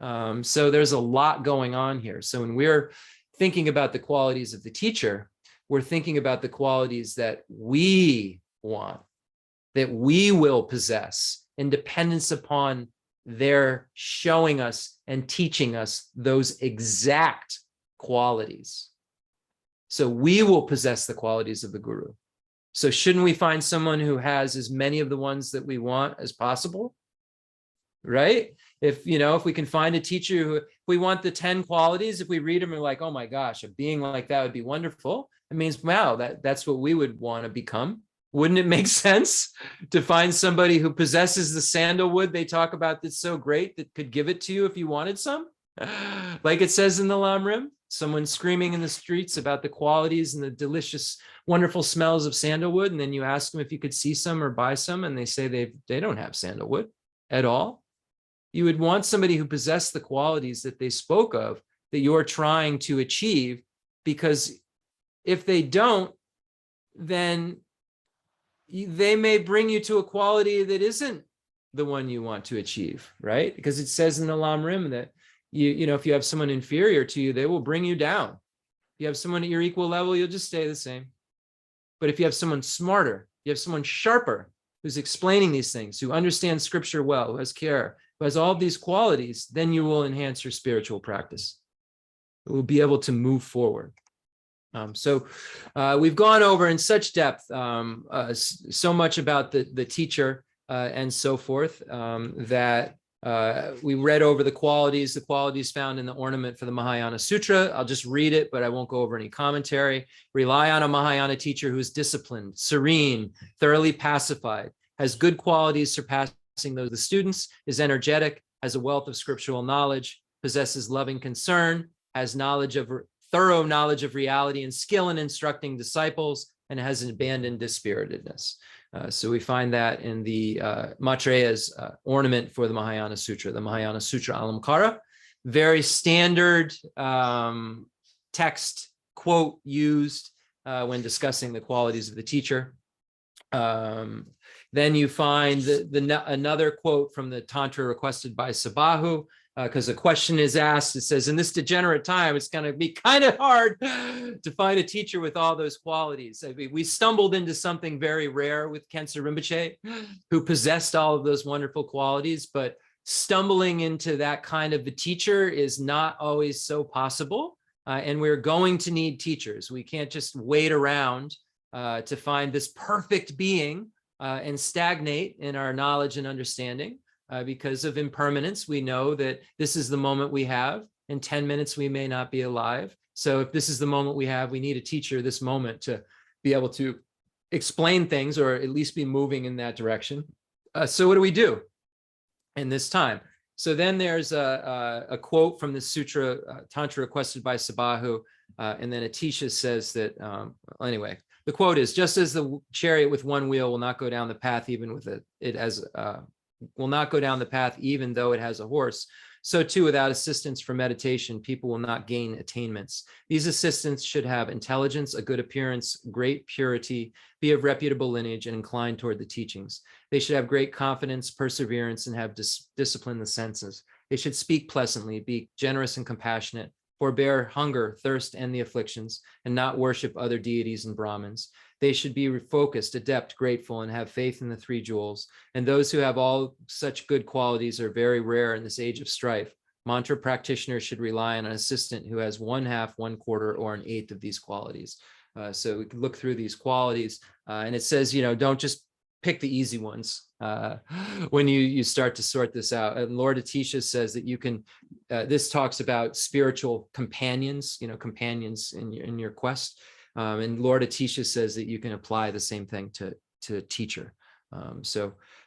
So there's a lot going on here. So when we're thinking about the qualities of the teacher, we're thinking about the qualities that we want, that we will possess in dependence upon their showing us and teaching us those exact qualities. So we will possess the qualities of the guru. So shouldn't we find someone who has as many of the ones that we want as possible? Right? If we can find a teacher who, if we want the 10 qualities, if we read them, we're like, oh my gosh, a being like that would be wonderful. It means, wow, that's what we would want to become. Wouldn't it make sense to find somebody who possesses the sandalwood they talk about that's so great that could give it to you if you wanted some? Like it says in the Lam Rim, someone screaming in the streets about the qualities and the delicious, wonderful smells of sandalwood. And then you ask them if you could see some or buy some, and they say they don't have sandalwood at all. You would want somebody who possessed the qualities that they spoke of, that you're trying to achieve, because if they don't, then they may bring you to a quality that isn't the one you want to achieve, right? Because it says in the Lam Rim that if you have someone inferior to you, they will bring you down. If you have someone at your equal level, you'll just stay the same. But if you have someone smarter, you have someone sharper, who's explaining these things, who understands scripture well, who has care, who has all these qualities, then you will enhance your spiritual practice. You will be able to move forward. So we've gone over in such depth so much about the teacher and so forth that we read over the qualities found in the ornament for the Mahayana Sutra. I'll just read it, but I won't go over any commentary. Rely on a Mahayana teacher who is disciplined, serene, thoroughly pacified, has good qualities surpassing those of the students, is energetic, has a wealth of scriptural knowledge, possesses loving concern, has thorough knowledge of reality and skill in instructing disciples, and has abandoned dispiritedness. So we find that in the Maitreya's ornament for the Mahayana Sutra, the Mahayana Sutra Alamkara. Very standard text quote used when discussing the qualities of the teacher. Then you find another quote from the Tantra requested by Sabahu, because a question is asked. It says, in this degenerate time, it's going to be kind of hard to find a teacher with all those qualities. I mean, we stumbled into something very rare with Khensur Rinpoche, who possessed all of those wonderful qualities, but stumbling into that kind of a teacher is not always so possible. And we're going to need teachers. We can't just wait around to find this perfect being and stagnate in our knowledge and understanding. Because of impermanence, we know that this is the moment we have. In 10 minutes, we may not be alive. So if this is the moment we have, we need a teacher this moment to be able to explain things, or at least be moving in that direction. So what do we do in this time? So then there's a quote from the Sutra, Tantra requested by Sabahu, and then Atisha says that, anyway, the quote is, just as the chariot with one wheel will not go down the path even with will not go down the path even though it has a horse, So too, without assistance for meditation, people will not gain attainments. These assistants should have intelligence, a good appearance, great purity, be of reputable lineage, and inclined toward the teachings. They should have great confidence, perseverance, and have discipline the senses. They should speak pleasantly, be generous and compassionate, forbear hunger, thirst, and the afflictions, and not worship other deities and Brahmins. They should be focused, adept, grateful, and have faith in the three jewels. And those who have all such good qualities are very rare in this age of strife. Mantra practitioners should rely on an assistant who has 1/2, 1/4, or 1/8 of these qualities. So we can look through these qualities, and it says, don't just pick the easy ones when you start to sort this out. And Lord Atisha says that you can, this talks about spiritual companions, companions in your quest. And Lord Atisha says that you can apply the same thing to teacher.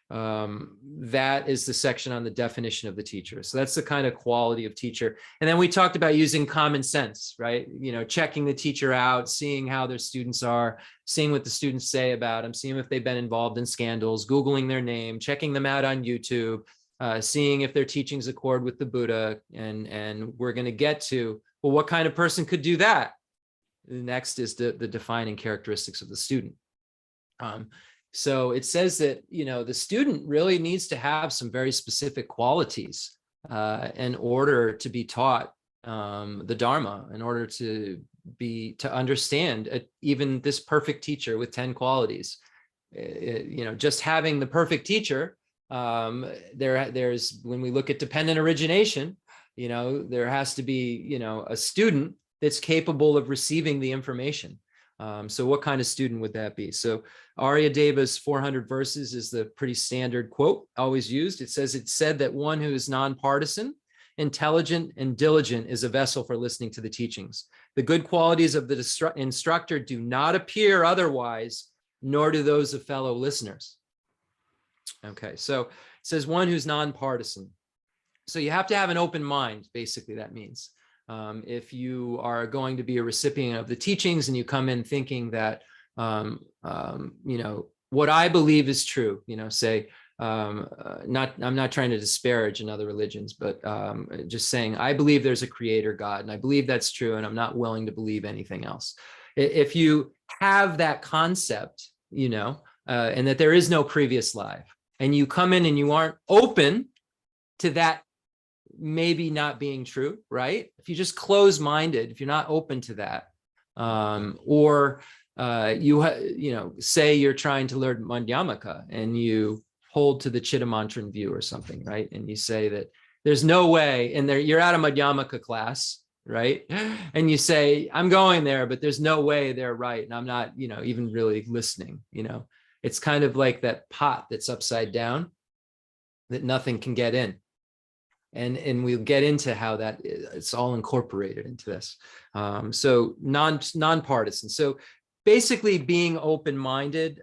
That is the section on the definition of the teacher. So that's the kind of quality of teacher. And then we talked about using common sense, right? Checking the teacher out, seeing how their students are, seeing what the students say about them, seeing if they've been involved in scandals, Googling their name, checking them out on YouTube, seeing if their teachings accord with the Buddha. And we're going to get to, well, what kind of person could do that? The next is the defining characteristics of the student. So it says that, the student really needs to have some very specific qualities in order to be taught the Dharma, in order to understand even this perfect teacher with 10 qualities. Just having the perfect teacher, there's, when we look at dependent origination, there has to be, a student that's capable of receiving the information. So what kind of student would that be? So Arya Deva's 400 verses is the pretty standard quote always used. It says, it's said that one who is nonpartisan, intelligent, and diligent is a vessel for listening to the teachings. The good qualities of the instructor do not appear otherwise, nor do those of fellow listeners. Okay, so it says one who's nonpartisan. So you have to have an open mind, basically, that means. If you are going to be a recipient of the teachings and you come in thinking that, what I believe is true, say, I'm not trying to disparage in other religions, but just saying, I believe there's a creator God, and I believe that's true, and I'm not willing to believe anything else. If you have that concept, and that there is no previous life, and you come in and you aren't open to that maybe not being true, right? If you just close-minded, if you're not open to that, or say you're trying to learn Madhyamaka and you hold to the Chittamantran view or something, right? And you say that there's no way, and you're at a Madhyamaka class, right? And you say, I'm going there, but there's no way they're right. And I'm not, even really listening, It's kind of like that pot that's upside down that nothing can get in. And we'll get into how that it's all incorporated into this. So nonpartisan. So basically being open-minded,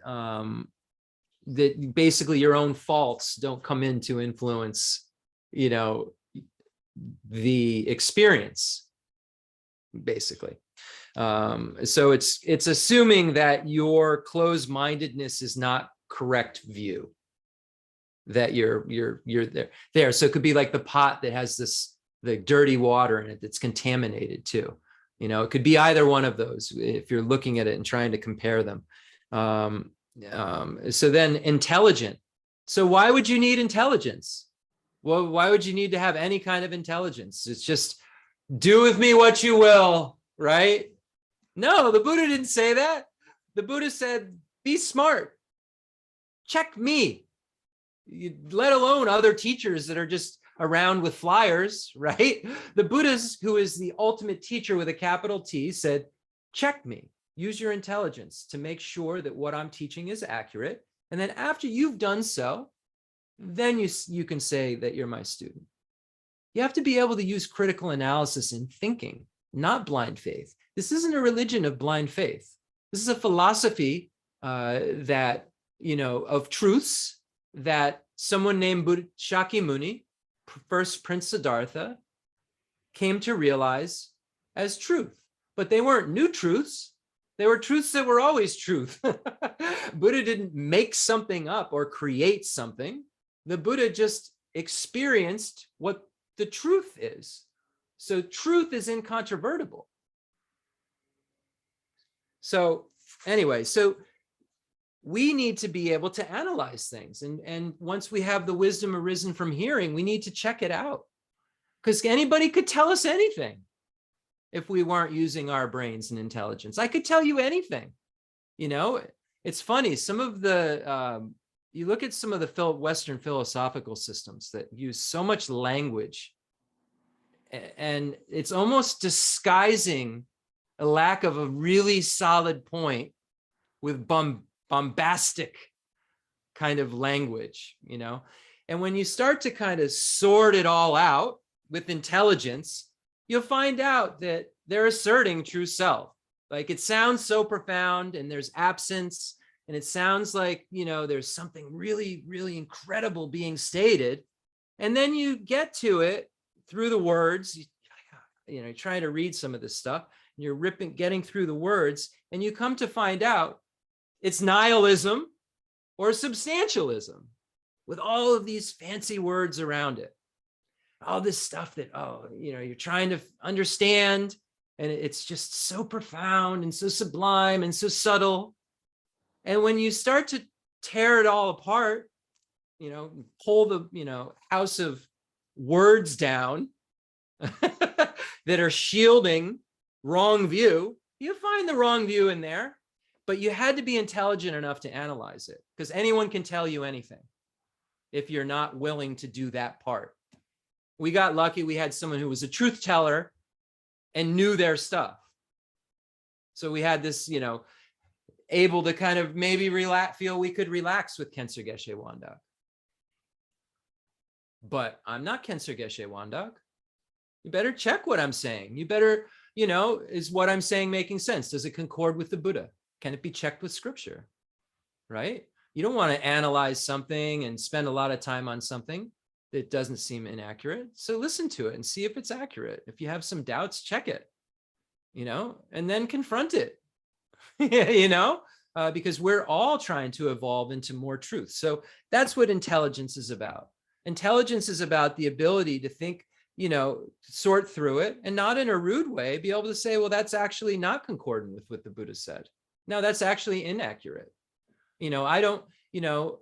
that basically your own faults don't come in to influence, the experience, basically. So it's assuming that your closed-mindedness is not correct view, that you're there. So it could be like the pot that has the dirty water in it that's contaminated too. It could be either one of those if you're looking at it and trying to compare them. So then intelligent. So why would you need intelligence? Well, why would you need to have any kind of intelligence? It's just do with me what you will, right? No, the Buddha didn't say that. The Buddha said, be smart. Check me. Let alone other teachers that are just around with flyers, right? The Buddha, who is the ultimate teacher with a capital T, said, check me. Use your intelligence to make sure that what I'm teaching is accurate. And then after you've done so, then you can say that you're my student. You have to be able to use critical analysis in thinking, not blind faith. This isn't a religion of blind faith. This is a philosophy that, of truths that someone named Shakyamuni, first Prince Siddhartha, came to realize as truth. But they weren't new truths. They were truths that were always truth. Buddha didn't make something up or create something. The Buddha just experienced what the truth is. So truth is incontrovertible. So anyway, so we need to be able to analyze things. And once we have the wisdom arisen from hearing, we need to check it out. Because anybody could tell us anything if we weren't using our brains and intelligence. I could tell you anything. You know, it's funny. Some of the, you look at some of the Western philosophical systems that use so much language, and it's almost disguising a lack of a really solid point with bombastic kind of language, you know? And when you start to kind of sort it all out with intelligence, you'll find out that they're asserting true self. Like, it sounds so profound, and there's absence, and it sounds like, you know, there's something really, really incredible being stated. And then you get to it through the words, you know, trying to read some of this stuff, and you're getting through the words, and you come to find out it's nihilism or substantialism with all of these fancy words around it. All this stuff that, oh, you know, you're trying to understand, and it's just so profound and so sublime and so subtle. And when you start to tear it all apart, you know, pull the, you know, house of words down that are shielding wrong view, you find the wrong view in there. But you had to be intelligent enough to analyze it, because anyone can tell you anything if you're not willing to do that part. We got lucky. We had someone who was a truth teller and knew their stuff. So we had this, you know, able to kind of maybe feel we could relax with Khensur Geshe Wangdak. But I'm not Khensur Geshe Wangdak. You better check what I'm saying. You better, you know, is what I'm saying making sense? Does it concord with the Buddha? Can it be checked with scripture, right? You don't want to analyze something and spend a lot of time on something that doesn't seem inaccurate. So listen to it and see if it's accurate. If you have some doubts, check it, you know, and then confront it, you know, because we're all trying to evolve into more truth. So that's what intelligence is about. Intelligence is about the ability to think, you know, sort through it, and not in a rude way, be able to say, well, that's actually not concordant with what the Buddha said. No, that's actually inaccurate. You know, I don't, you know,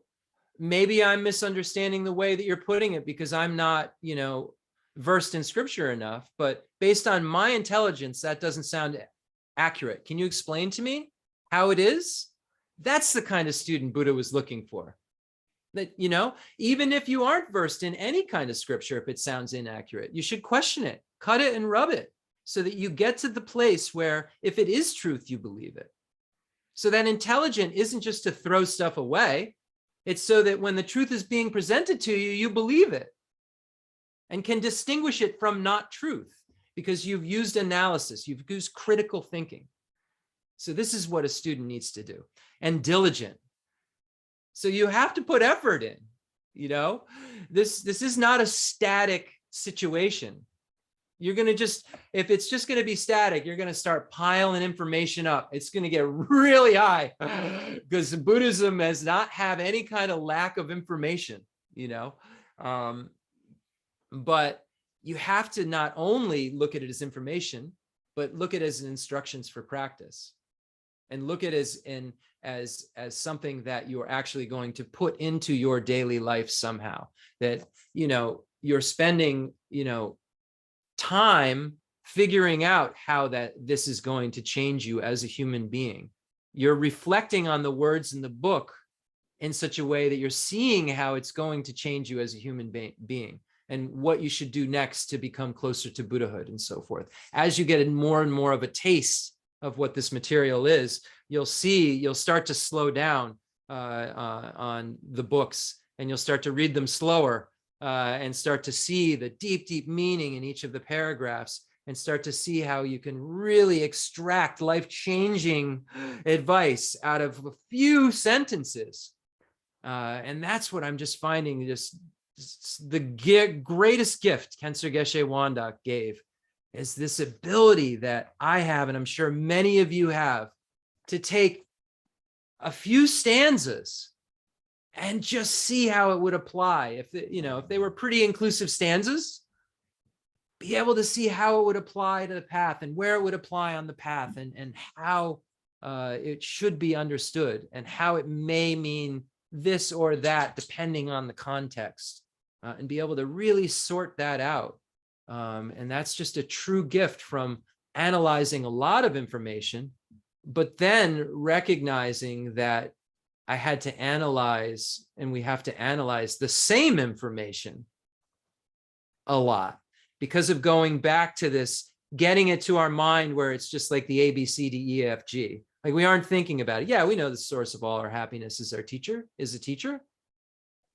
maybe I'm misunderstanding the way that you're putting it because I'm not, you know, versed in scripture enough, but based on my intelligence, that doesn't sound accurate. Can you explain to me how it is? That's the kind of student Buddha was looking for. That, you know, even if you aren't versed in any kind of scripture, if it sounds inaccurate, you should question it, cut it and rub it, so that you get to the place where if it is truth, you believe it. So that intelligent isn't just to throw stuff away. It's so that when the truth is being presented to you, you believe it and can distinguish it from not truth, because you've used analysis, you've used critical thinking. So this is what a student needs to do. And diligent. So you have to put effort in, you know, this is not a static situation. You're going to just, if it's just going to be static, you're going to start piling information up. It's going to get really high because Buddhism does not have any kind of lack of information, you know, but you have to not only look at it as information, but look at it as instructions for practice, and look at it as something that you're actually going to put into your daily life somehow, that, you know, you're spending, you know, time figuring out how this is going to change you as a human being. You're reflecting on the words in the book in such a way that you're seeing how it's going to change you as a human being, and what you should do next to become closer to Buddhahood and so forth. As you get more and more of a taste of what this material is, you'll start to slow down on the books, and you'll start to read them slower, and start to see the deep, deep meaning in each of the paragraphs, and start to see how you can really extract life-changing advice out of a few sentences. And that's what I'm just finding, just the greatest gift Khensur Geshe Wangdak gave, is this ability that I have, and I'm sure many of you have, to take a few stanzas and just see how it would apply. If you know, if they were pretty inclusive stanzas, be able to see how it would apply to the path and where it would apply on the path, and how it should be understood and how it may mean this or that depending on the context, and be able to really sort that out. And that's just a true gift from analyzing a lot of information, but then recognizing that I had to analyze, and we have to analyze the same information a lot because of going back to this, getting it to our mind where it's just like the A, B, C, D, E, F, G. Like we aren't thinking about it. Yeah, we know the source of all our happiness is our teacher, is a teacher.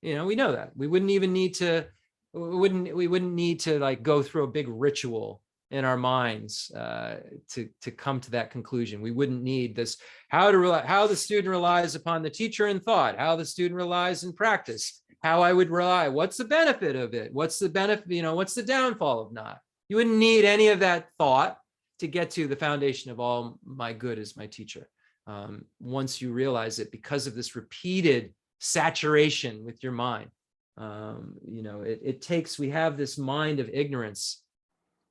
You know, we know that. We wouldn't even need to, we wouldn't need to like go through a big ritual in our minds to come to that conclusion. We wouldn't need this, how the student relies upon the teacher in thought, how the student relies in practice, how I would rely, what's the benefit of it? What's the benefit, you know, what's the downfall of not? You wouldn't need any of that thought to get to the foundation of all my good is my teacher. Once you realize it, because of this repeated saturation with your mind, you know, it takes, we have this mind of ignorance.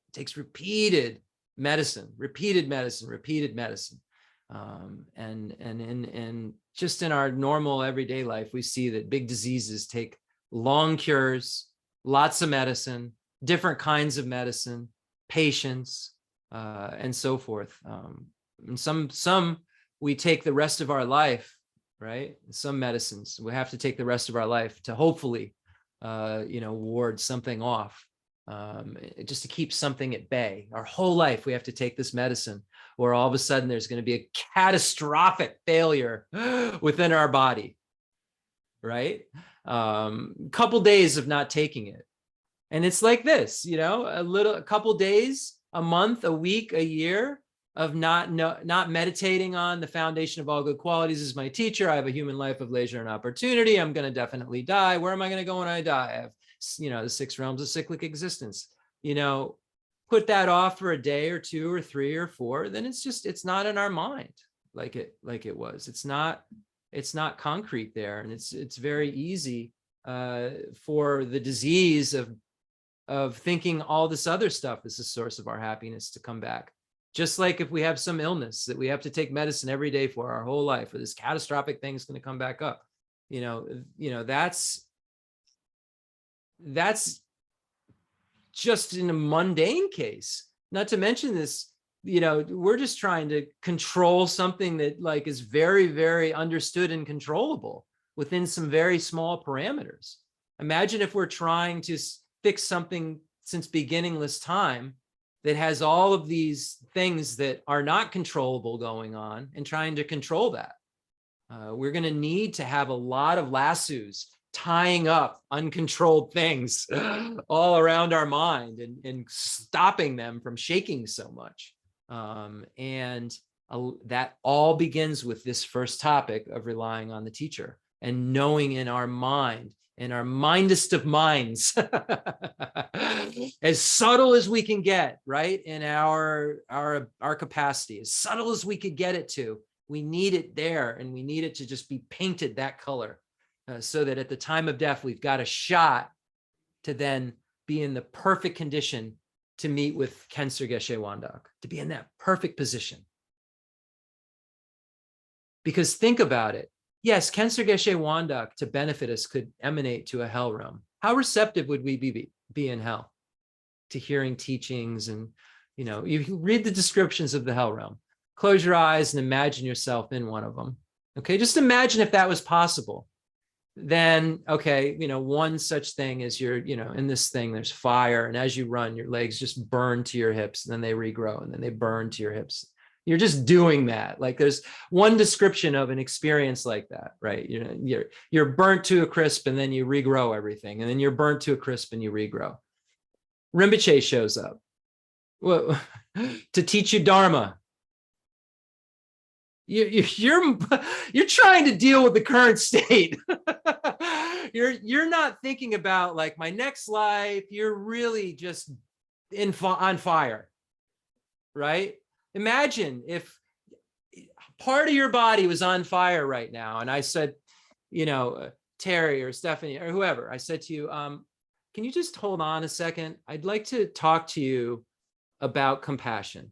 It takes repeated medicine, and just in our normal everyday life, we see that big diseases take long cures, lots of medicine, different kinds of medicine, patience, and so forth. And some we take the rest of our life, right? Some medicines we have to take the rest of our life to hopefully, you know, ward something off, just to keep something at bay. Our whole life we have to take this medicine, or all of a sudden there's going to be a catastrophic failure within our body, right? Couple days of not taking it, and it's like this, you know, a couple days, a month, a week, a year of not meditating on the foundation of all good qualities is my teacher. I have a human life of leisure and opportunity. I'm going to definitely die. Where am I going to go when I die? I have, you know, the 6 realms of cyclic existence. You know, put that off for a day or 2 or 3 or 4, then it's not in our mind like it was. It's not concrete there, and it's very easy for the disease of thinking all this other stuff is the source of our happiness to come back. Just like if we have some illness that we have to take medicine every day for our whole life, or this catastrophic thing is going to come back up, you know, that's just in a mundane case. Not to mention this, you know, we're just trying to control something that like is very, very understood and controllable within some very small parameters. Imagine if we're trying to fix something since beginningless time that has all of these things that are not controllable going on, and trying to control that. We're going to need to have a lot of lassos tying up uncontrolled things all around our mind and stopping them from shaking so much. That all begins with this first topic of relying on the teacher and knowing in our mind, in our mindest of minds, as subtle as we can get, right? In our capacity, as subtle as we could get it to, we need it there, and we need it to just be painted that color, so that at the time of death, we've got a shot to then be in the perfect condition to meet with Khensur Geshe Wangdak, to be in that perfect position. Because think about it. Yes, Khensur Geshe Wangdak, to benefit us, could emanate to a hell realm. How receptive would we be in hell to hearing teachings? And, you know, you can read the descriptions of the hell realm. Close your eyes and imagine yourself in one of them. Okay, just imagine if that was possible. Then, okay, you know, one such thing is you're, you know, in this thing, there's fire. And as you run, your legs just burn to your hips, and then they regrow, and then they burn to your hips. You're just doing that. Like there's one description of an experience like that, right? You're burnt to a crisp, and then you regrow everything. And then you're burnt to a crisp and you regrow. Rinpoche shows up, well, to teach you Dharma. You're trying to deal with the current state. You're not thinking about like my next life. You're really just on fire, right? Imagine if part of your body was on fire right now, and I said, you know, Terry or Stephanie or whoever, I said to you, can you just hold on a second? I'd like to talk to you about compassion.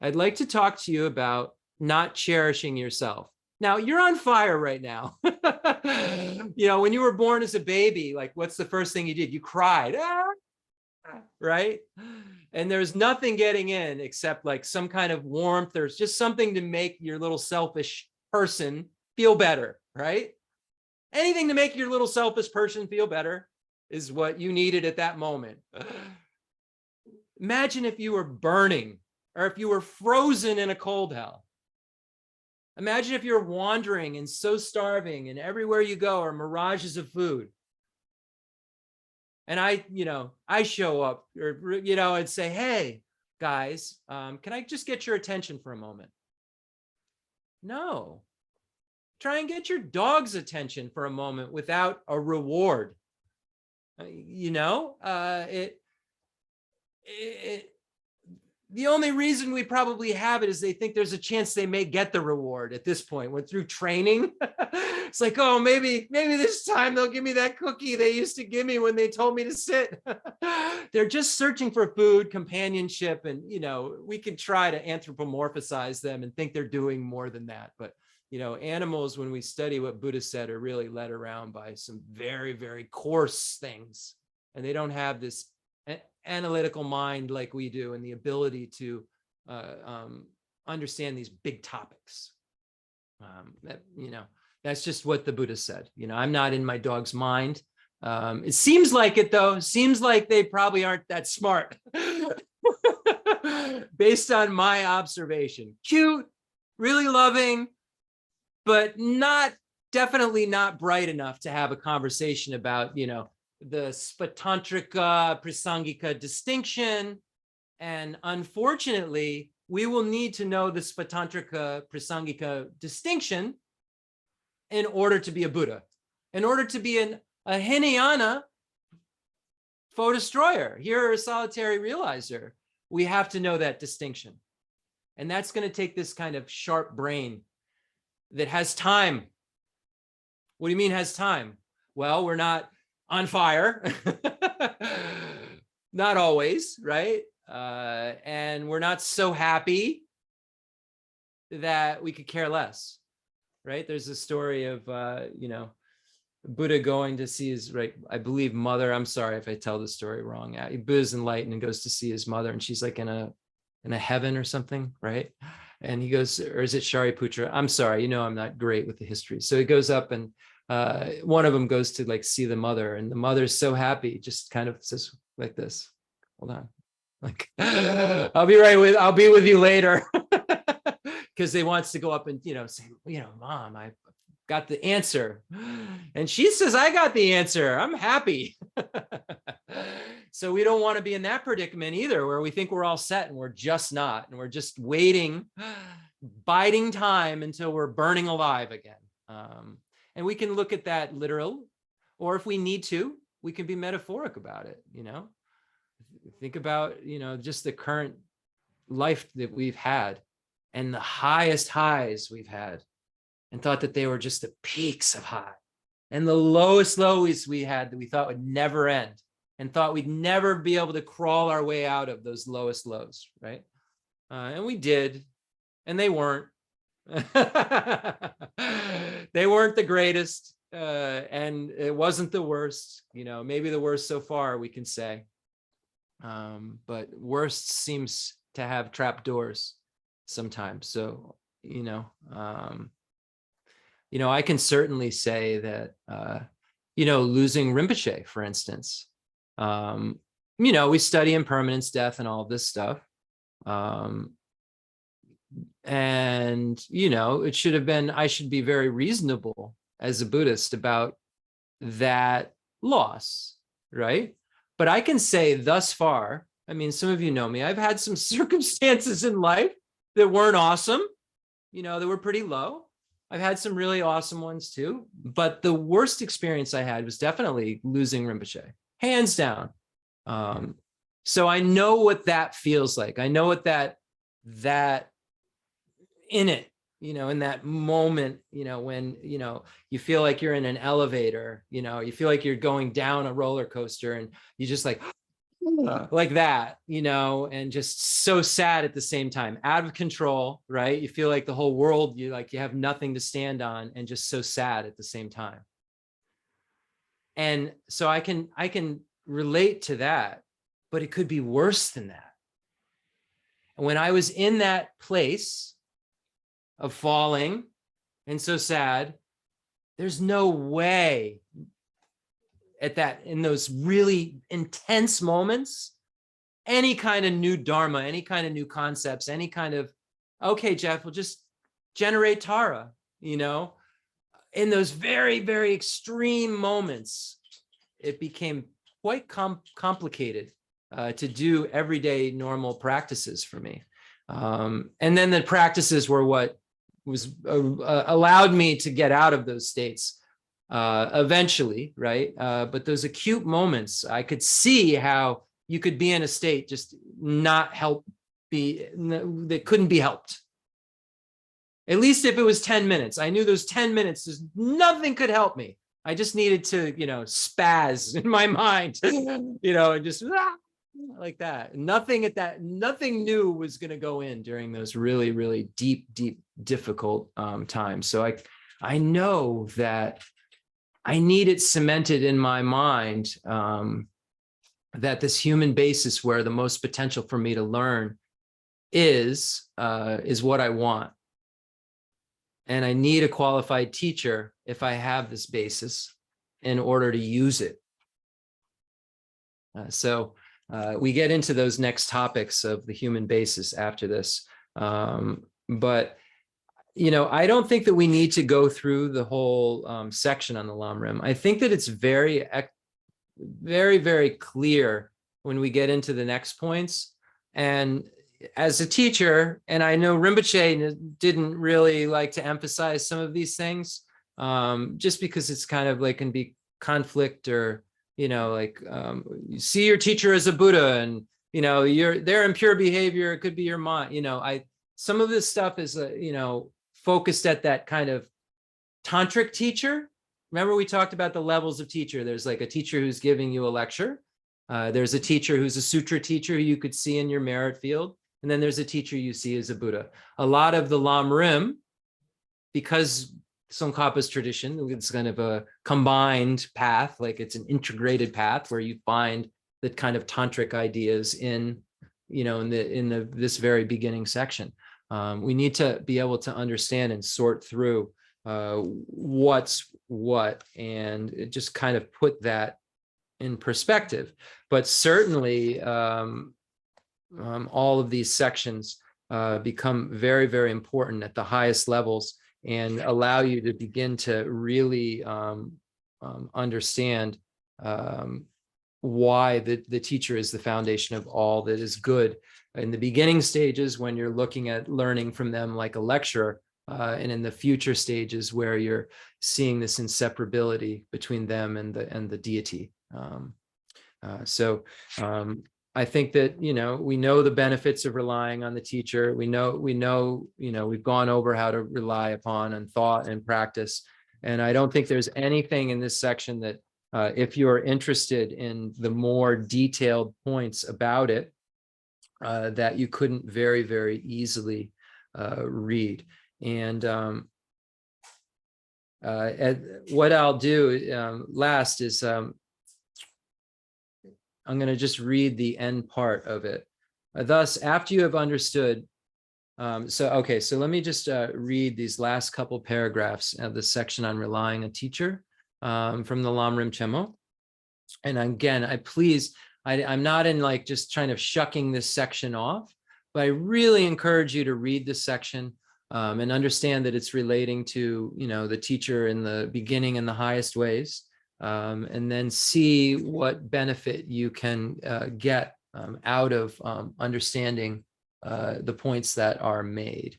I'd like to talk to you about not cherishing yourself. Now, you're on fire right now. When you were born as a baby, like, what's the first thing you did? You cried, right? And there's nothing getting in except like some kind of warmth. There's just something to make your little selfish person feel better, right? Anything to make your little selfish person feel better is what you needed at that moment. Imagine if you were burning or if you were frozen in a cold hell. Imagine if you're wandering and so starving and everywhere you go are mirages of food. And I show up and say, hey, guys, can I just get your attention for a moment? No. Try and get your dog's attention for a moment without a reward. The only reason we probably have it is they think there's a chance they may get the reward at this point. When through training, it's like, oh, maybe this time they'll give me that cookie they used to give me when they told me to sit. They're just searching for food, companionship, and we can try to anthropomorphize them and think they're doing more than that. But animals, when we study what Buddha said, are really led around by some very, very coarse things, and they don't have this analytical mind like we do, and the ability to understand these big topics. That's just what the Buddha said. I'm not in my dog's mind. It seems like it, though. Seems like they probably aren't that smart based on my observation. Cute, really loving, but definitely not bright enough to have a conversation about, the Spatantrika Prasangika distinction. And unfortunately, we will need to know the Spatantrika Prasangika distinction in order to be a Buddha, in order to be a Hinayana foe destroyer, here a solitary realizer. We have to know that distinction. And that's going to take this kind of sharp brain that has time. What do you mean has time? Well, we're not on fire, not always, right? And we're not so happy that we could care less, right? There's a story of, Buddha going to see his, I believe, mother. I'm sorry if I tell the story wrong. Buddha's enlightened and goes to see his mother, and she's like in a heaven or something, right? And he goes, or is it Shariputra? I'm sorry, I'm not great with the history. So he goes up, and one of them goes to see the mother, and the mother's so happy, just kind of says like this, hold on, I'll be with you later. Because they wants to go up and, say, Mom, I got the answer. And she says, I got the answer. I'm happy. So we don't want to be in that predicament either, where we think we're all set and we're just not. And we're just waiting, biding time until we're burning alive again. And we can look at that literal, or if we need to, we can be metaphoric about it. Think about, just the current life that we've had and the highest highs we've had, and thought that they were just the peaks of high, and the lowest lows we had that we thought would never end, and thought we'd never be able to crawl our way out of those lowest lows, right? And we did, and they weren't. They weren't the greatest, and it wasn't the worst, maybe the worst so far, we can say. But worst seems to have trap doors sometimes. So, I can certainly say that, losing Rinpoche, for instance, we study impermanence, death, and all this stuff. And, it should have been, I should be very reasonable as a Buddhist about that loss, right? But I can say thus far, some of you know me, I've had some circumstances in life that weren't awesome, that were pretty low. I've had some really awesome ones too, but the worst experience I had was definitely losing Rinpoche, hands down. So I know what that feels like. I know what that in it, in that moment, when, you feel like you're in an elevator, you feel like you're going down a roller coaster and you just like that, and just so sad at the same time, out of control, right? You feel like the whole world, you have nothing to stand on, and just so sad at the same time. And so I can relate to that, but it could be worse than that. And when I was in that place of falling and so sad, there's no way in those really intense moments, any kind of new Dharma, any kind of new concepts, any kind of, okay, Jeff, we'll just generate Tara, in those very, very extreme moments, it became quite complicated to do everyday normal practices for me. And then the practices were what was allowed me to get out of those states eventually, right? But those acute moments, I could see how you could be in a state just that couldn't be helped. At least if it was 10 minutes, I knew those 10 minutes, nothing could help me. I just needed to, spaz in my mind, and just like that. Nothing new was going to go in during those really, really deep, difficult times. So I know that I need it cemented in my mind that this human basis, where the most potential for me to learn is what I want. And I need a qualified teacher if I have this basis in order to use it. So we get into those next topics of the human basis after this. But, I don't think that we need to go through the whole section on the Lam Rim. I think that it's very, very, very clear when we get into the next points. And as a teacher, and I know Rinpoche didn't really like to emphasize some of these things, just because it's kind of can be conflict, or, you see your teacher as a Buddha, and, they're in pure behavior. It could be your mind. Some of this stuff is, focused at that kind of tantric teacher. Remember, we talked about the levels of teacher. There's a teacher who's giving you a lecture. There's a teacher who's a sutra teacher who you could see in your merit field. And then there's a teacher you see as a Buddha. A lot of the Lam Rim, because Tsongkhapa's tradition, it's kind of a combined path, it's an integrated path where you find the kind of tantric ideas in this very beginning section. We need to be able to understand and sort through what's what, and just kind of put that in perspective. But certainly, all of these sections become very, very important at the highest levels, and allow you to begin to really understand why the teacher is the foundation of all that is good. In the beginning stages, when you're looking at learning from them like a lecturer, and in the future stages where you're seeing this inseparability between them and the deity. So I think that, we know the benefits of relying on the teacher. We know, we've gone over how to rely upon and thought and practice. And I don't think there's anything in this section that, if you're interested in the more detailed points about it, that you couldn't very, very easily read. And what I'll do last is I'm going to just read the end part of it. Thus, after you have understood, so let me just read these last couple paragraphs of the section on relying on a teacher from the Lam Rim Chemo. And again, I'm not in just trying of shucking this section off, but I really encourage you to read this section and understand that it's relating to, the teacher in the beginning in the highest ways. And then see what benefit you can get out of understanding the points that are made.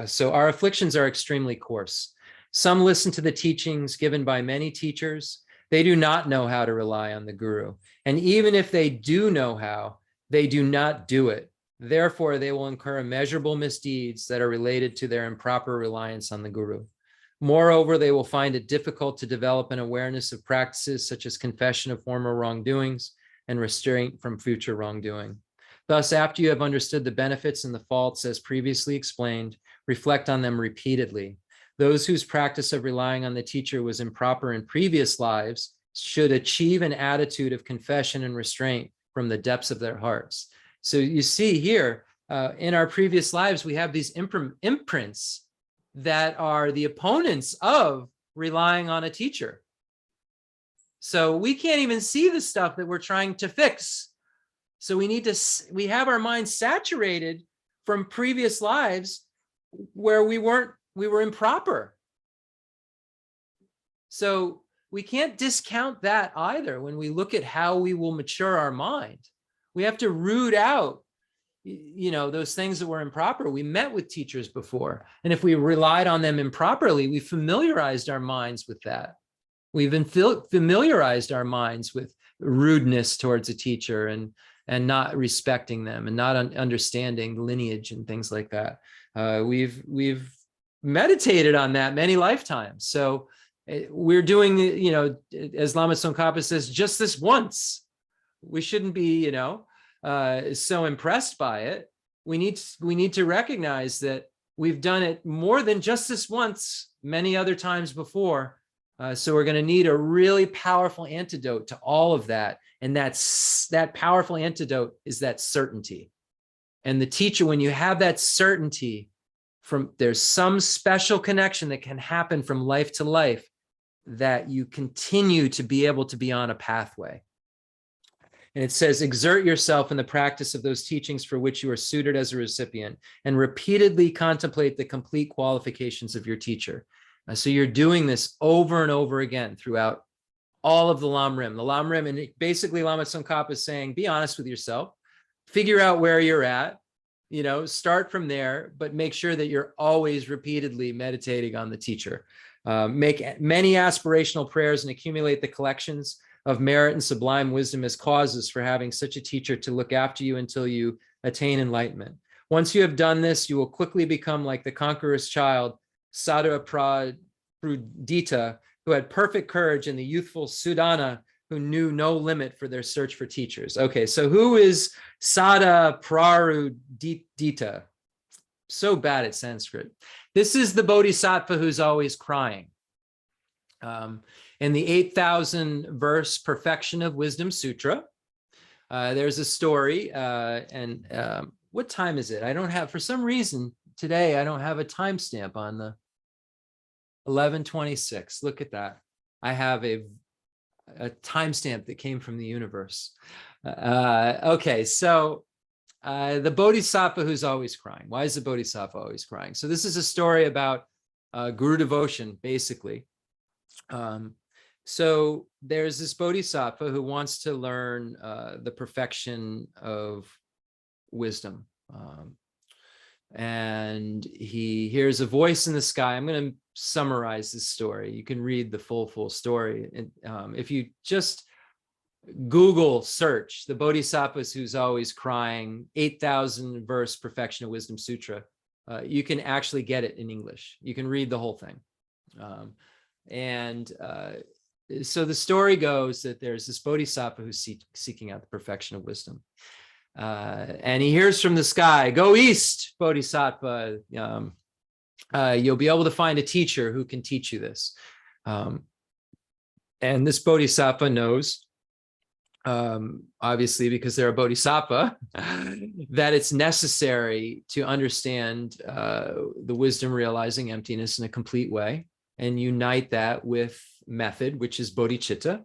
So our afflictions are extremely coarse. Some listen to the teachings given by many teachers. They do not know how to rely on the guru. And even if they do know how, they do not do it. Therefore, they will incur immeasurable misdeeds that are related to their improper reliance on the guru. Moreover, they will find it difficult to develop an awareness of practices such as confession of former wrongdoings and restraint from future wrongdoing. Thus, after you have understood the benefits and the faults as previously explained, reflect on them repeatedly. Those whose practice of relying on the teacher was improper in previous lives should achieve an attitude of confession and restraint from the depths of their hearts. So you see here, in our previous lives, we have these imprints that are the opponents of relying on a teacher. So we can't even see the stuff that we're trying to fix. So we have our minds saturated from previous lives where we were improper. So we can't discount that either when we look at how we will mature our mind. We have to root out, those things that were improper. We met with teachers before, and if we relied on them improperly, we familiarized our minds with that. We've been familiarized our minds with rudeness towards a teacher and not respecting them and not understanding lineage and things like that. We've meditated on that many lifetimes. So we're doing, as Lama Tsongkhapa says, just this once. We shouldn't be, so impressed by it. We need to recognize that we've done it more than just this once, many other times before. So we're going to need a really powerful antidote to all of that. And that powerful antidote is that certainty. And the teacher, when you have that certainty, there's some special connection that can happen from life to life that you continue to be able to be on a pathway. And it says, exert yourself in the practice of those teachings for which you are suited as a recipient, and repeatedly contemplate the complete qualifications of your teacher. So you're doing this over and over again throughout all of the Lam Rim. The Lam Rim, and basically Lama Tsongkhapa is saying, be honest with yourself, figure out where you're at, start from there, but make sure that you're always repeatedly meditating on the teacher. Make many aspirational prayers and accumulate the collections of merit and sublime wisdom as causes for having such a teacher to look after you until you attain enlightenment. Once you have done this, you will quickly become like the conqueror's child, Sada Prudita, who had perfect courage, and the youthful Sudana, who knew no limit for their search for teachers. Okay, so who is Sada Prarudita? So bad at Sanskrit. This is the bodhisattva who's always crying. In the 8,000 verse Perfection of Wisdom Sutra, there's a story, and what time is it? I don't have, for some reason today, I don't have a timestamp on the 11:26. Look at that. I have a timestamp that came from the universe. Okay, so the bodhisattva who's always crying. Why is the bodhisattva always crying? So this is a story about guru devotion, basically. So there's this bodhisattva who wants to learn the perfection of wisdom. And he hears a voice in the sky. I'm going to summarize this story. You can read the full story. And, if you just Google search the bodhisattvas who's always crying 8,000 verse Perfection of Wisdom Sutra, you can actually get it in English. You can read the whole thing. So the story goes that there's this bodhisattva who's seeking out the perfection of wisdom. And he hears from the sky, go east, bodhisattva. You'll be able to find a teacher who can teach you this. And this bodhisattva knows, obviously, because they're a bodhisattva, that it's necessary to understand the wisdom realizing emptiness in a complete way and unite that with method, which is bodhicitta,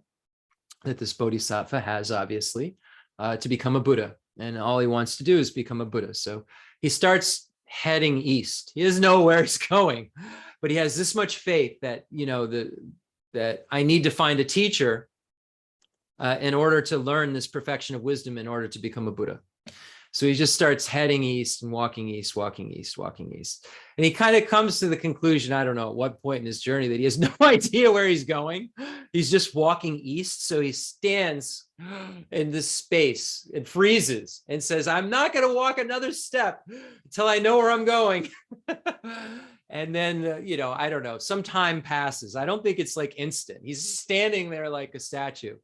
that this bodhisattva has, obviously, to become a Buddha. And all he wants to do is become a Buddha. So he starts heading east. He doesn't know where he's going, but he has this much faith that, that I need to find a teacher in order to learn this perfection of wisdom in order to become a Buddha. So he just starts heading east and walking east, walking east, walking east. And he kind of comes to the conclusion, I don't know at what point in his journey, that he has no idea where he's going. He's just walking east. So he stands in this space and freezes and says, I'm not going to walk another step until I know where I'm going. And then, you know, I don't know, some time passes. I don't think it's like instant. He's standing there like a statue.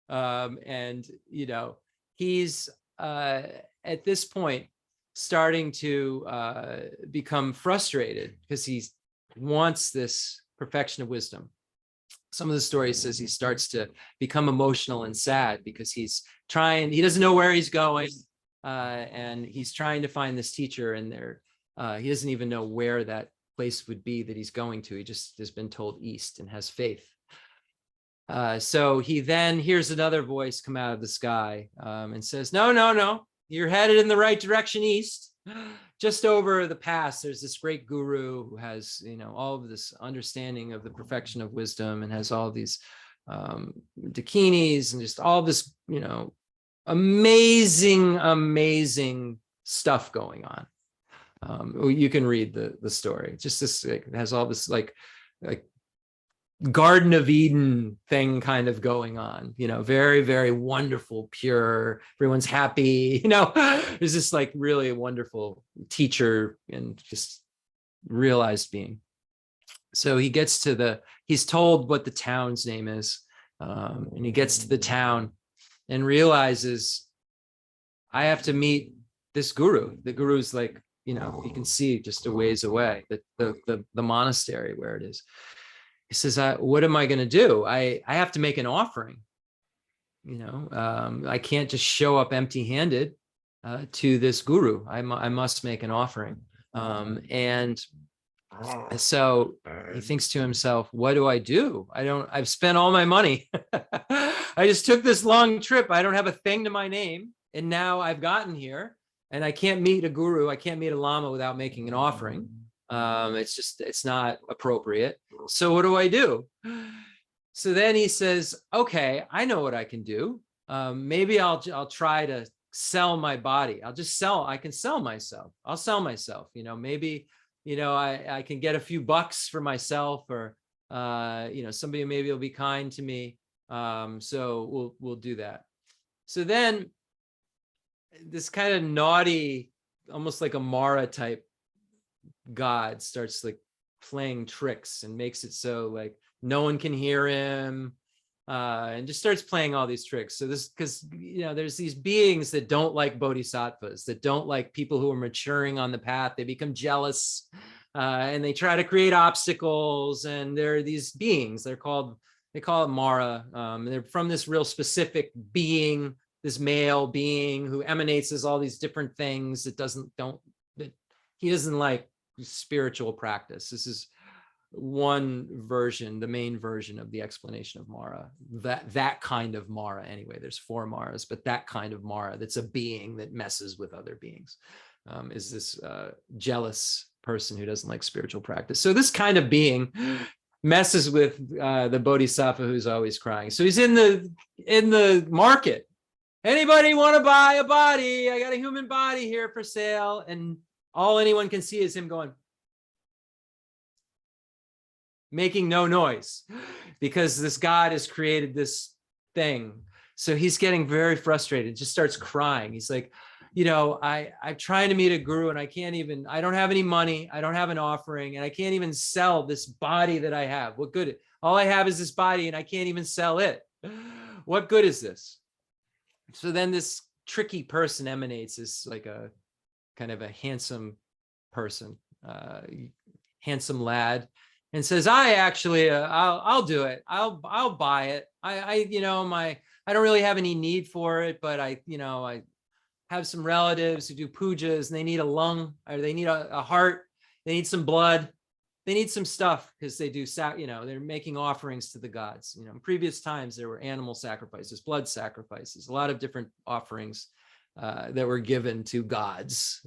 And, you know, he's at this point starting to become frustrated because he wants this perfection of wisdom. Some of the story says he starts to become emotional and sad because he's trying, he doesn't know where he's going, and he's trying to find this teacher, and there he doesn't even know where that place would be that he's going to. He just has been told east and has faith. So he then hears another voice come out of the sky and says, no, no, no, you're headed in the right direction, east. Just over the pass, there's this great guru who has, you know, all of this understanding of the perfection of wisdom and has all these dakinis and just all this, you know, amazing, amazing stuff going on. You can read the story. Just this, like, it has all this like Garden of Eden thing kind of going on, you know, very, very wonderful, pure, everyone's happy, you know, there's this like really wonderful teacher and just realized being. So he gets to he's told what the town's name is, and he gets to the town and realizes, I have to meet this guru. The guru's like, you know, you can see just a ways away, the monastery where it is. He says, what am I going to do? I have to make an offering. You know, I can't just show up empty-handed to this guru. I must make an offering. And so he thinks to himself, what do I do? I've spent all my money. I just took this long trip. I don't have a thing to my name. And now I've gotten here and I can't meet a guru. I can't meet a Lama without making an offering. It's not appropriate. So what do I do? So then he says, okay, I know what I can do. Maybe I'll try to sell my body. I can sell myself. I'll sell myself, you know, maybe, you know, I can get a few bucks for myself, or, you know, somebody maybe will be kind to me. So we'll do that. So then this kind of naughty, almost like a Mara type God starts like playing tricks and makes it so like no one can hear him, and just starts playing all these tricks. So this, because, you know, there's these beings that don't like bodhisattvas, that don't like people who are maturing on the path. They become jealous, and they try to create obstacles. And there are these beings, they call it Mara. They're from this real specific being, this male being who emanates as all these different things that he doesn't like spiritual practice. This is one version, the main version of the explanation of Mara. That kind of Mara, anyway. There's 4 Maras, but that kind of Mara that's a being that messes with other beings, is this jealous person who doesn't like spiritual practice. So this kind of being messes with the bodhisattva who's always crying. So he's in the market. Anybody want to buy a body? I got a human body here for sale. And all anyone can see is him going, making no noise, because this God has created this thing. So he's getting very frustrated, just starts crying. He's like, you know, I'm trying to meet a guru and I don't have any money. I don't have an offering, and I can't even sell this body that I have. What good? All I have is this body and I can't even sell it. What good is this? So then this tricky person emanates as like a kind of a handsome person, handsome lad, and says, I actually, I'll do it. I'll buy it. You know, I don't really have any need for it, but I have some relatives who do pujas and they need a lung, or they need a heart. They need some blood. They need some stuff because they do, you know, they're making offerings to the gods. You know, in previous times, there were animal sacrifices, blood sacrifices, a lot of different offerings that were given to gods.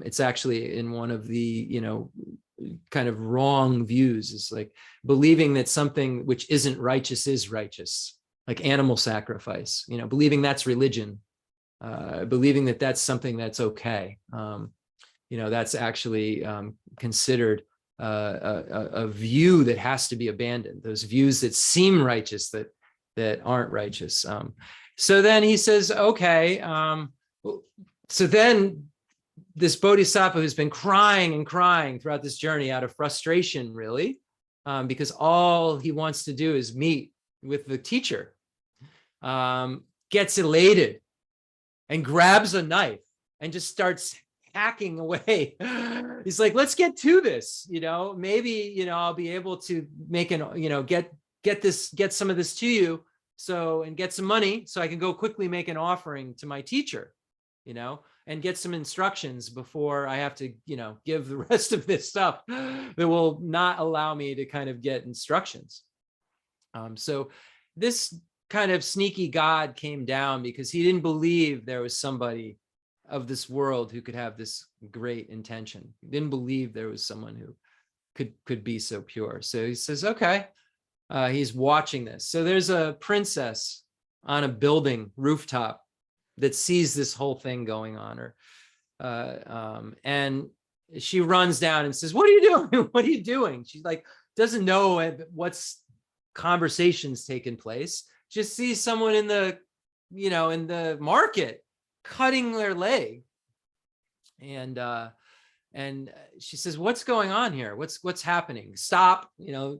It's actually in one of the, you know, kind of wrong views, is like believing that something which isn't righteous is righteous, like animal sacrifice, you know, believing that's religion. believing that that's something that's okay. That's actually considered a view that has to be abandoned. Those views that seem righteous that aren't righteous. So then he says, okay. So then this bodhisattva who's been crying and crying throughout this journey out of frustration, really, because all he wants to do is meet with the teacher, gets elated and grabs a knife and just starts hacking away. He's like, let's get to this, maybe, I'll be able to make get some of this to you. And get some money so I can go quickly make an offering to my teacher, and get some instructions before I have to, give the rest of this stuff that will not allow me to kind of get instructions. So this kind of sneaky God came down because he didn't believe there was somebody of this world who could have this great intention. He didn't believe there was someone who could be so pure. So he says, okay, he's watching this. So there's a princess on a building rooftop that sees this whole thing going on, and she runs down and says, what are you doing? What are you doing? She's like, doesn't know what's conversations taking place. Just sees someone in the market cutting their leg. And she says, what's going on here? What's happening? Stop,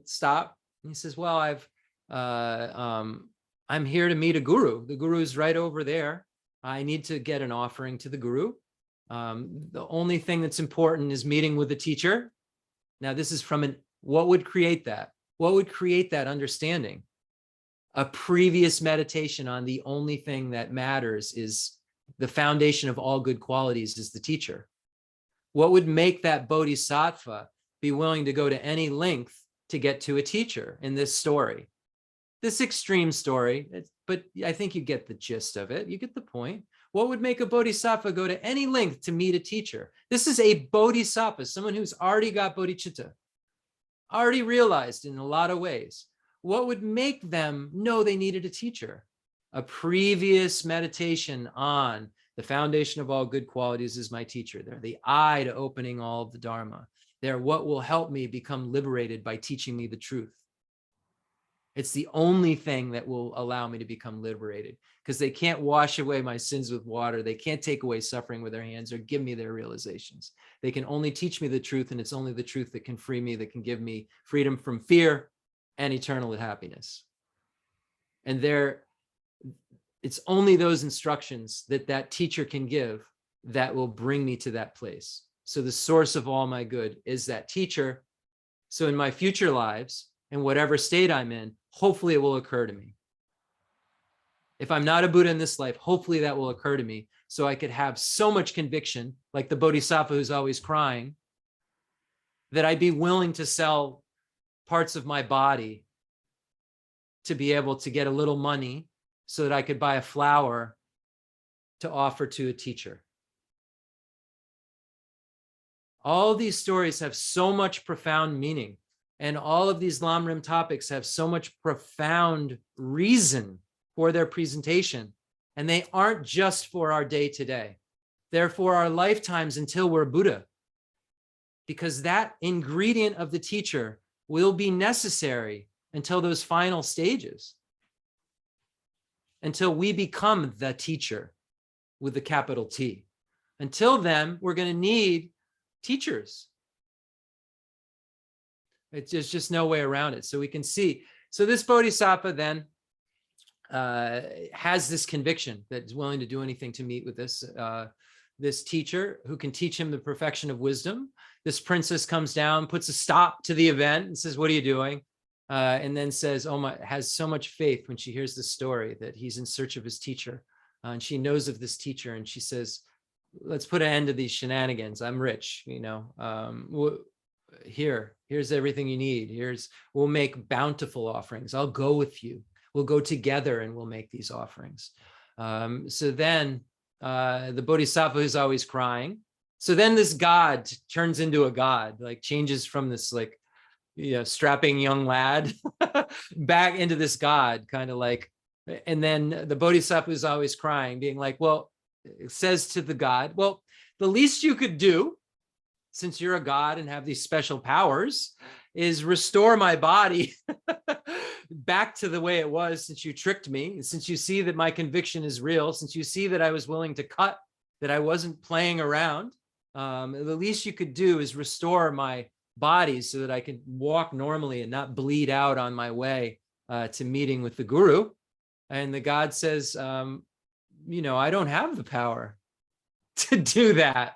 stop. And he says, well, I'm here to meet a guru. The guru is right over there. I need to get an offering to the guru. The only thing that's important is meeting with the teacher. Now, this is from what would create that? What would create that understanding? A previous meditation on the only thing that matters is the foundation of all good qualities is the teacher. What would make that bodhisattva be willing to go to any length to get to a teacher in this story? This extreme story, but I think you get the gist of it. You get the point. What would make a bodhisattva go to any length to meet a teacher? This is a bodhisattva, someone who's already got bodhicitta, already realized in a lot of ways. What would make them know they needed a teacher? A previous meditation on the foundation of all good qualities is my teacher. They're the eye to opening all of the Dharma. They're what will help me become liberated by teaching me the truth. It's the only thing that will allow me to become liberated, because they can't wash away my sins with water. They can't take away suffering with their hands or give me their realizations. They can only teach me the truth, and it's only the truth that can free me, that can give me freedom from fear and eternal happiness. And it's only those instructions that teacher can give that will bring me to that place. So the source of all my good is that teacher. So in my future lives, in whatever state I'm in, hopefully it will occur to me. If I'm not a Buddha in this life, hopefully that will occur to me, so I could have so much conviction, like the bodhisattva who's always crying, that I'd be willing to sell parts of my body to be able to get a little money so that I could buy a flower to offer to a teacher. All these stories have so much profound meaning, and all of these Lam Rim topics have so much profound reason for their presentation. And they aren't just for our day to day. They're for our lifetimes until we're Buddha. Because that ingredient of the teacher will be necessary until those final stages. Until we become the teacher with the capital T. Until then, we're going to need teachers. There's just no way around it. So we can see. So this bodhisattva then has this conviction that is willing to do anything to meet with this teacher who can teach him the perfection of wisdom. This princess comes down, puts a stop to the event and says, what are you doing? And then says, has so much faith when she hears the story that he's in search of his teacher. And she knows of this teacher, and she says, let's put an end to these shenanigans. I'm rich, here's everything you need. We'll make bountiful offerings. I'll go with you. We'll go together and we'll make these offerings. So then the bodhisattva who's always crying. So then this god turns into a god, like changes from this strapping young lad back into this god, kind of like, and then the bodhisattva who's always crying, being like, well, says to the god, well, the least you could do, since you're a god and have these special powers, is restore my body back to the way it was, since you tricked me, since you see that my conviction is real, since you see that I was willing to cut, that I wasn't playing around. The least you could do is restore my body so that I could walk normally and not bleed out on my way to meeting with the guru. And the god says, I don't have the power to do that.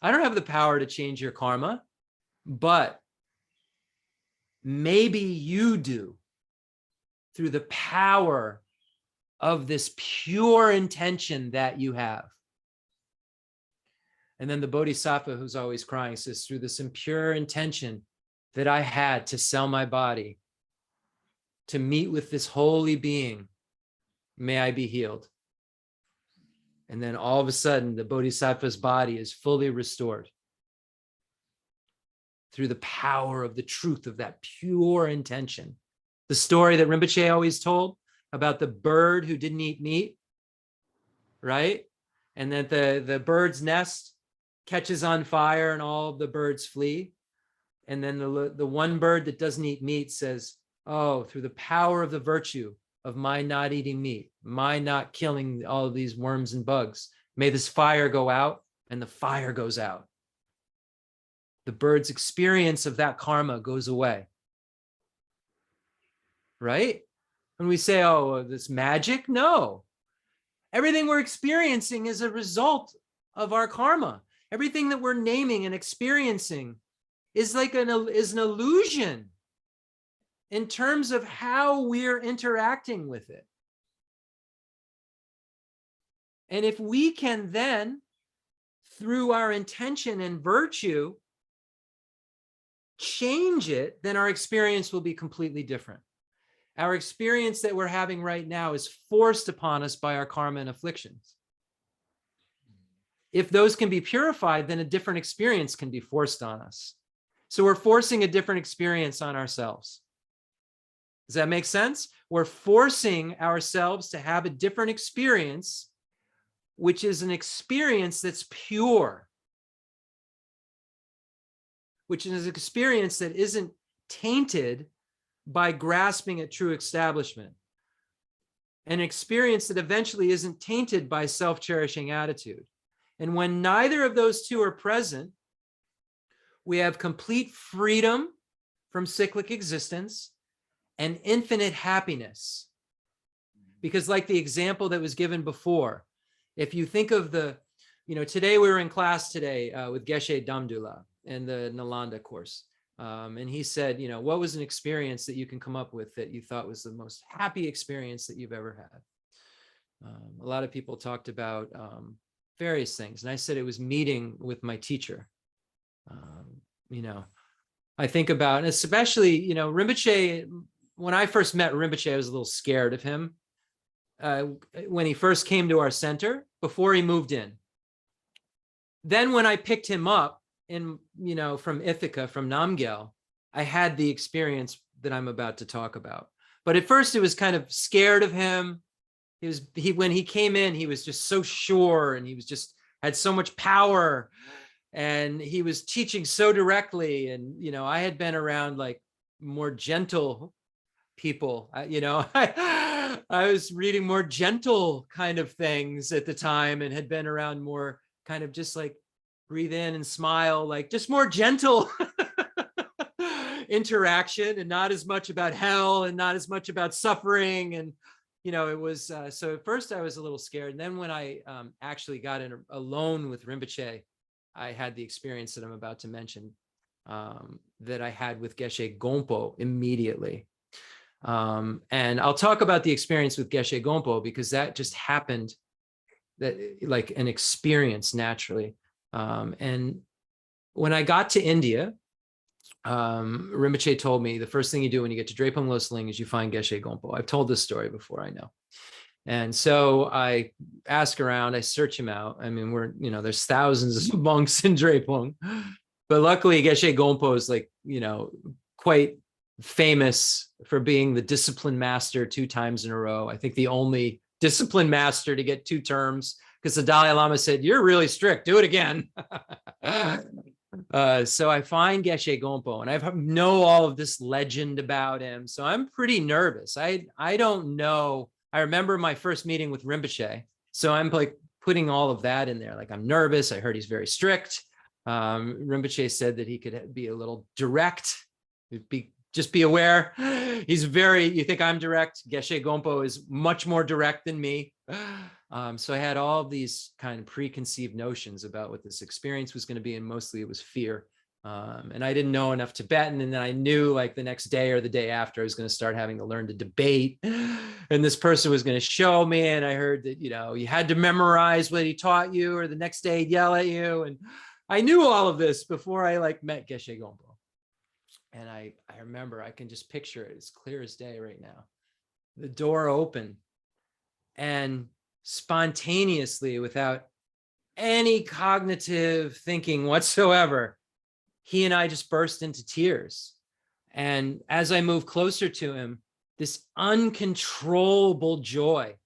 I don't have the power to change your karma, but maybe you do, through the power of this pure intention that you have. And then the bodhisattva, who's always crying, says, through this impure intention that I had to sell my body to meet with this holy being, may I be healed. And then all of a sudden, the bodhisattva's body is fully restored through the power of the truth of that pure intention. The story that Rinpoche always told about the bird who didn't eat meat, right? And that the bird's nest catches on fire and all of the birds flee. And then the one bird that doesn't eat meat says, oh, through the power of the virtue of my not eating meat, my not killing all of these worms and bugs, may this fire go out, and the fire goes out. The bird's experience of that karma goes away. Right? When we say, oh, this magic, no. Everything we're experiencing is a result of our karma. Everything that we're naming and experiencing is like an illusion in terms of how we're interacting with it. And if we can then, through our intention and virtue, change it, then our experience will be completely different. Our experience that we're having right now is forced upon us by our karma and afflictions. If those can be purified, then a different experience can be forced on us. So we're forcing a different experience on ourselves. Does that make sense? We're forcing ourselves to have a different experience, which is an experience that's pure, which is an experience that isn't tainted by grasping at true establishment, an experience that eventually isn't tainted by self-cherishing attitude. And when neither of those two are present, we have complete freedom from cyclic existence and infinite happiness. Because like the example that was given before, if you think of today we were in class today with Geshe Damdula in the Nalanda course. And he said, what was an experience that you can come up with that you thought was the most happy experience that you've ever had? A lot of people talked about various things. And I said it was meeting with my teacher. I think about, and especially, Rinpoche, when I first met Rinpoche, I was a little scared of him. When he first came to our center, before he moved in. Then when I picked him up from Ithaca, from Namgyal, I had the experience that I'm about to talk about. But at first it was kind of scared of him. When he came in, he was just so sure, and he was just had so much power, and he was teaching so directly. And, I had been around like more gentle people, I was reading more gentle kind of things at the time, and had been around more kind of just like breathe in and smile, like just more gentle interaction, and not as much about hell and not as much about suffering. And, it was, so at first I was a little scared. And then when I actually got in alone with Rinpoche, I had the experience that I'm about to mention that I had with Geshe Gompo immediately. And I'll talk about the experience with Geshe Gompo because that just happened, that like an experience naturally. And when I got to India, Rinpoche told me the first thing you do when you get to Drepung Losling is you find Geshe Gompo. I've told this story before, I know. And so I ask around, I search him out. I mean, there's thousands of monks in Drepung, but luckily Geshe Gompo is like, quite famous for being the discipline master 2 times in a row. I think the only discipline master to get 2 terms, because the Dalai Lama said, "You're really strict, do it again." So I find Geshe Gompo, and I know all of this legend about him. So I'm pretty nervous. I don't know. I remember my first meeting with Rinpoche. So I'm like putting all of that in there. Like, I'm nervous. I heard he's very strict. Rinpoche said that he could be a little direct. Just be aware. He's very, you think I'm direct? Geshe Gompo is much more direct than me. So I had all of these kind of preconceived notions about what this experience was going to be, and mostly it was fear. And I didn't know enough Tibetan, and then I knew like the next day or the day after I was going to start having to learn to debate, and this person was going to show me, and I heard that, you know, you had to memorize what he taught you, or the next day he'd yell at you, and I knew all of this before I like met Geshe Gompo. And I remember, I can just picture it as clear as day right now. The door opened, and spontaneously, without any cognitive thinking whatsoever, he and I just burst into tears. And as I moved closer to him, this uncontrollable joy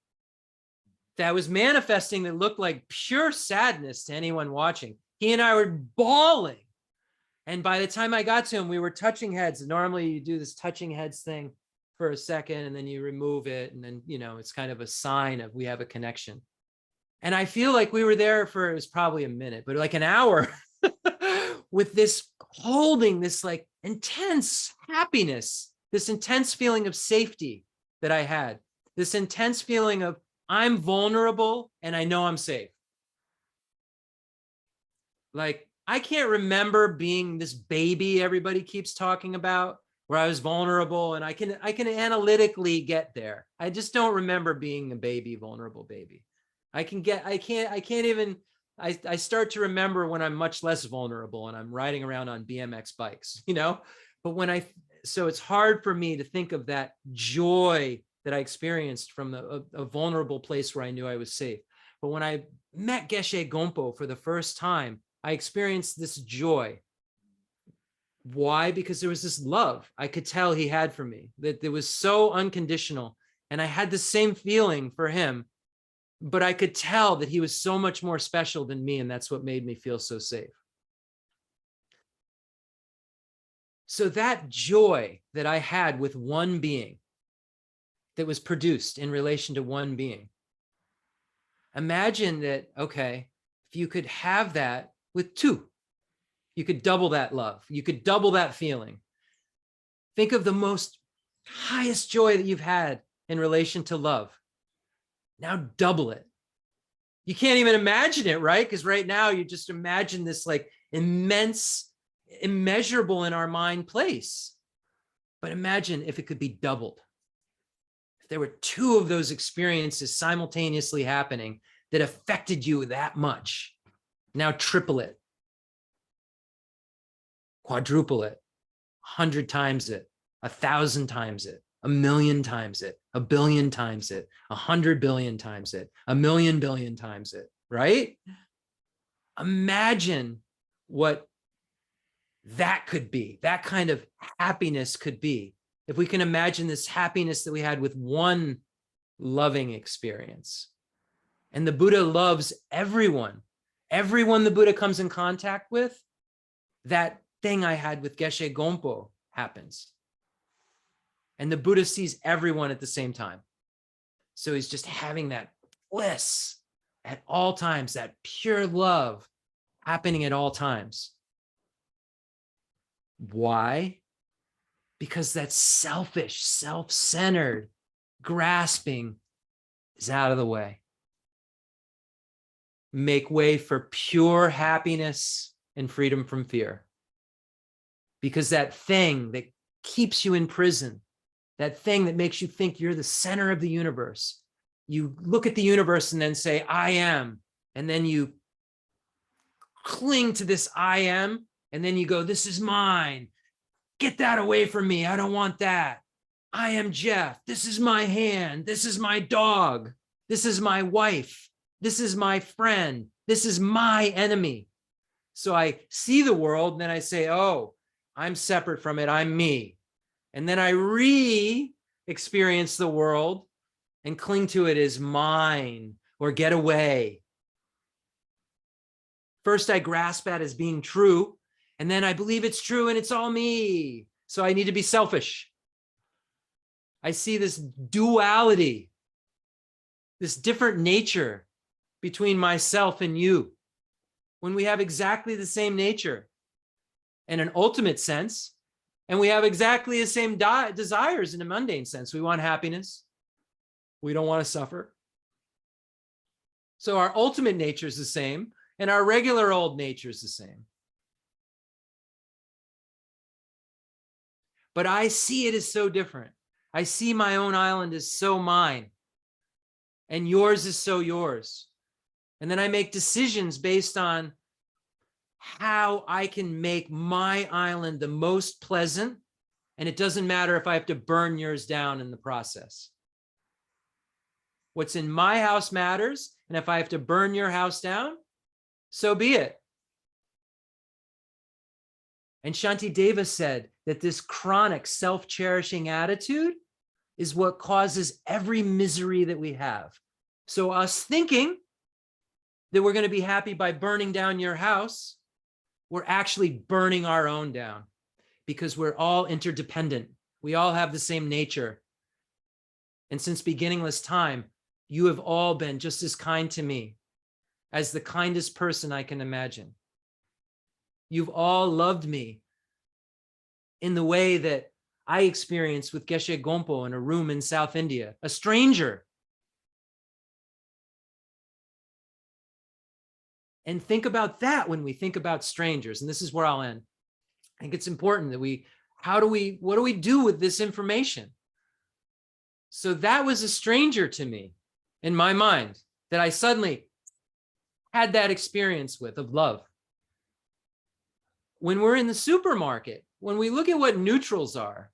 that was manifesting that looked like pure sadness to anyone watching. He and I were bawling. And by the time I got to him, we were touching heads. Normally you do this touching heads thing for a second, and then you remove it. And then, you know, it's kind of a sign of we have a connection. And I feel like we were there for, it was probably a minute, but like an hour with this holding this like intense happiness, this intense feeling of safety that I had, this intense feeling of I'm vulnerable and I know I'm safe. Like, I can't remember being this baby everybody keeps talking about, where I was vulnerable, and I can analytically get there. I just don't remember being a baby, vulnerable baby. I start to remember when I'm much less vulnerable and I'm riding around on BMX bikes, you know? But so it's hard for me to think of that joy that I experienced from a vulnerable place where I knew I was safe. But when I met Geshe Gompo for the first time, I experienced this joy. Why? Because there was this love I could tell he had for me, that it was so unconditional. And I had the same feeling for him, but I could tell that he was so much more special than me. And that's what made me feel so safe. So that joy that I had with one being, that was produced in relation to one being. Imagine that, okay, if you could have that with two, you could double that love. You could double that feeling. Think of the most highest joy that you've had in relation to love. Now double it. You can't even imagine it, right? Because right now you just imagine this like immense, immeasurable in our mind place. But imagine if it could be doubled. If there were two of those experiences simultaneously happening that affected you that much. Now triple it, quadruple it, 100 times it, 1,000 times it, 1,000,000 times it, 1,000,000,000 times it, 100 billion times it, 1,000,000 billion times it, right? Imagine what that could be, that kind of happiness could be. If we can imagine this happiness that we had with one loving experience. And the Buddha loves everyone. Everyone the Buddha comes in contact with, that thing I had with Geshe Gompo happens. And the Buddha sees everyone at the same time. So he's just having that bliss at all times, that pure love happening at all times. Why? Because that selfish, self-centered grasping is out of the way. Make way for pure happiness and freedom from fear. Because that thing that keeps you in prison, that thing that makes you think you're the center of the universe, you look at the universe and then say, I am, and then you cling to this I am, and then you go, this is mine. Get that away from me. I don't want that. I am Jeff. This is my hand. This is my dog. This is my wife. This is my friend. This is my enemy. So I see the world and then I say, oh, I'm separate from it. I'm me. And then I re-experience the world and cling to it as mine or get away. First, I grasp that as being true, and then I believe it's true and it's all me. So I need to be selfish. I see this duality, this different nature between myself and you, when we have exactly the same nature in an ultimate sense, and we have exactly the same desires in a mundane sense. We want happiness. We don't want to suffer. So our ultimate nature is the same, and our regular old nature is the same. But I see it as so different. I see my own island as so mine, and yours is so yours. And then I make decisions based on how I can make my island the most pleasant, and it doesn't matter if I have to burn yours down in the process. What's in my house matters, and if I have to burn your house down, so be it. And Shantideva said that this chronic self-cherishing attitude is what causes every misery that we have. So us thinking that we're going to be happy by burning down your house, we're actually burning our own down, because we're all interdependent. We all have the same nature. And since beginningless time, you have all been just as kind to me as the kindest person I can imagine. You've all loved me in the way that I experienced with Geshe Gompo in a room in South India, a stranger. And think about that when we think about strangers. And this is where I'll end. I think it's important that what do we do with this information? So that was a stranger to me in my mind that I suddenly had that experience with of love. When we're in the supermarket, when we look at what neutrals are,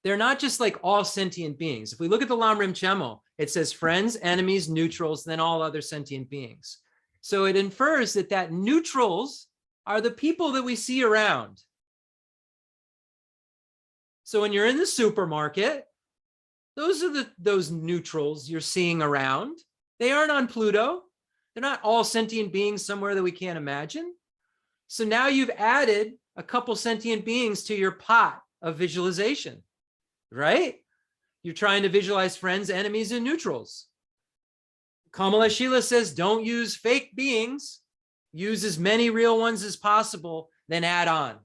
they're not just like all sentient beings. If we look at the Lam Rim Chemo, it says friends, enemies, neutrals, then all other sentient beings. So it infers that neutrals are the people that we see around. So when you're in the supermarket, those are those neutrals you're seeing around. They aren't on Pluto. They're not all sentient beings somewhere that we can't imagine. So now you've added a couple sentient beings to your pot of visualization, right? You're trying to visualize friends, enemies, and neutrals. Kamala Shila says, don't use fake beings. Use as many real ones as possible, then add on.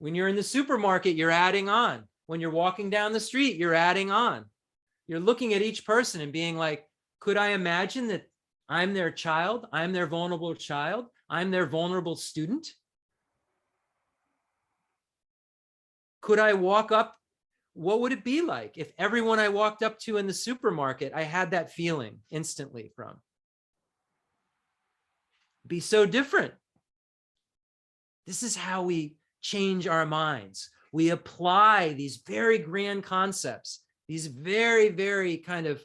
When you're in the supermarket, you're adding on. When you're walking down the street, you're adding on. You're looking at each person and being like, could I imagine that I'm their child? I'm their vulnerable child. I'm their vulnerable student. Could I walk up? What would it be like if everyone I walked up to in the supermarket, I had that feeling instantly from? It'd be so different. This is how we change our minds. We apply these very grand concepts, these very, very kind of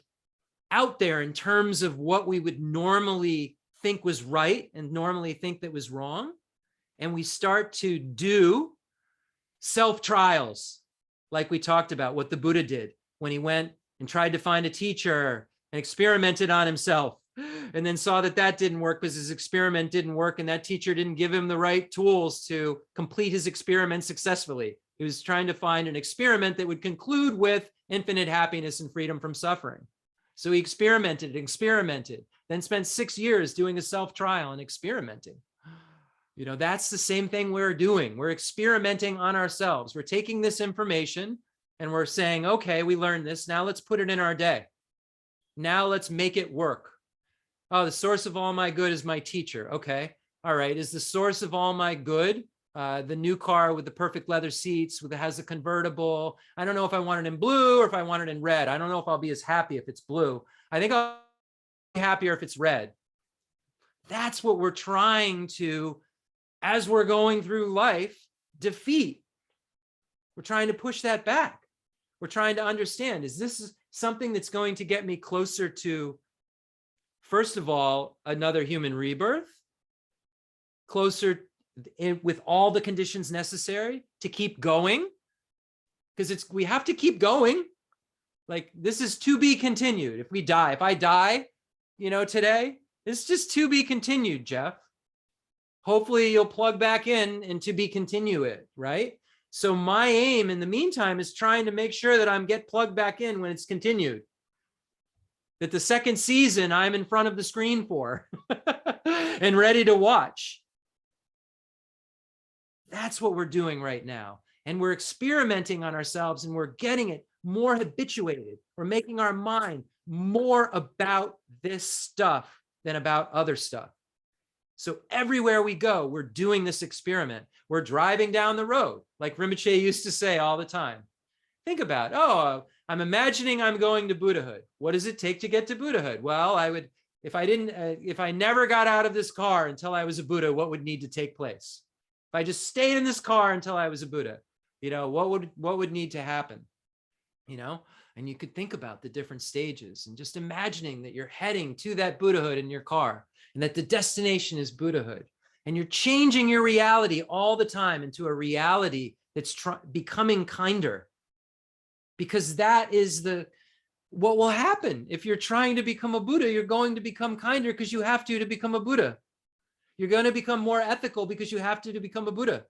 out there in terms of what we would normally think was right and normally think that was wrong. And we start to do self-trials, like we talked about, what the Buddha did when he went and tried to find a teacher and experimented on himself, and then saw that that didn't work because his experiment didn't work and that teacher didn't give him the right tools to complete his experiment successfully. He was trying to find an experiment that would conclude with infinite happiness and freedom from suffering. So he experimented, then spent 6 years doing a self-trial and experimenting. You know, that's the same thing we're doing. We're experimenting on ourselves. We're taking this information and we're saying, okay, we learned this. Now let's put it in our day. Now let's make it work. Oh, the source of all my good is my teacher. Okay. All right. Is the source of all my good the new car with the perfect leather seats, with it has a convertible? I don't know if I want it in blue or if I want it in red. I don't know if I'll be as happy if it's blue. I think I'll be happier if it's red. That's what we're trying to, as we're going through life, defeat. We're trying to push that back. We're trying to understand, is this something that's going to get me closer to, first of all, another human rebirth, closer with all the conditions necessary to keep going? Because we have to keep going. Like, this is to be continued. If I die, you know, today, It's just to be continued, Jeff. Hopefully you'll plug back in and to be continue it, right? So my aim in the meantime is trying to make sure that I'm get plugged back in when it's continued. That the second season I'm in front of the screen for and ready to watch. That's what we're doing right now. And we're experimenting on ourselves and we're getting it more habituated. We're making our mind more about this stuff than about other stuff. So everywhere we go, we're doing this experiment. We're driving down the road, like Rinpoche used to say all the time. Think about, oh, I'm imagining I'm going to Buddhahood. What does it take to get to Buddhahood? Well, I would, if I never got out of this car until I was a Buddha, what would need to take place? If I just stayed in this car until I was a Buddha, what would need to happen? And you could think about the different stages and just imagining that you're heading to that Buddhahood in your car and that the destination is Buddhahood. And you're changing your reality all the time into a reality that's becoming kinder. Because that is what will happen. If you're trying to become a Buddha, you're going to become kinder because you have to become a Buddha. You're going to become more ethical because you have to become a Buddha.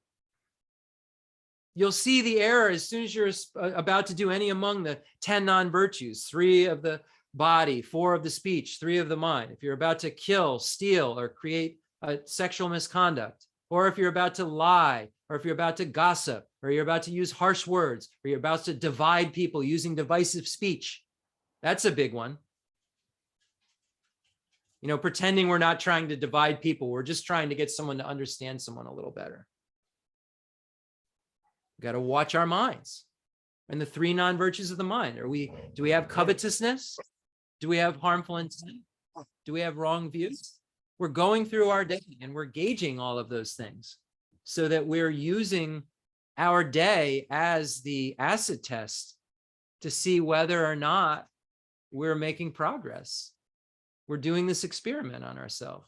You'll see the error as soon as you're about to do any among the 10 non-virtues, 3 of the body, 4 of the speech, 3 of the mind. If you're about to kill, steal, or create a sexual misconduct, or if you're about to lie, or if you're about to gossip, or you're about to use harsh words, or you're about to divide people using divisive speech, that's a big one. Pretending we're not trying to divide people, we're just trying to get someone to understand someone a little better. We got to watch our minds and the 3 non-virtues of the mind. Do we have covetousness? Do we have harmful intent? Do we have wrong views? We're going through our day and we're gauging all of those things so that we're using our day as the acid test to see whether or not we're making progress. We're doing this experiment on ourselves.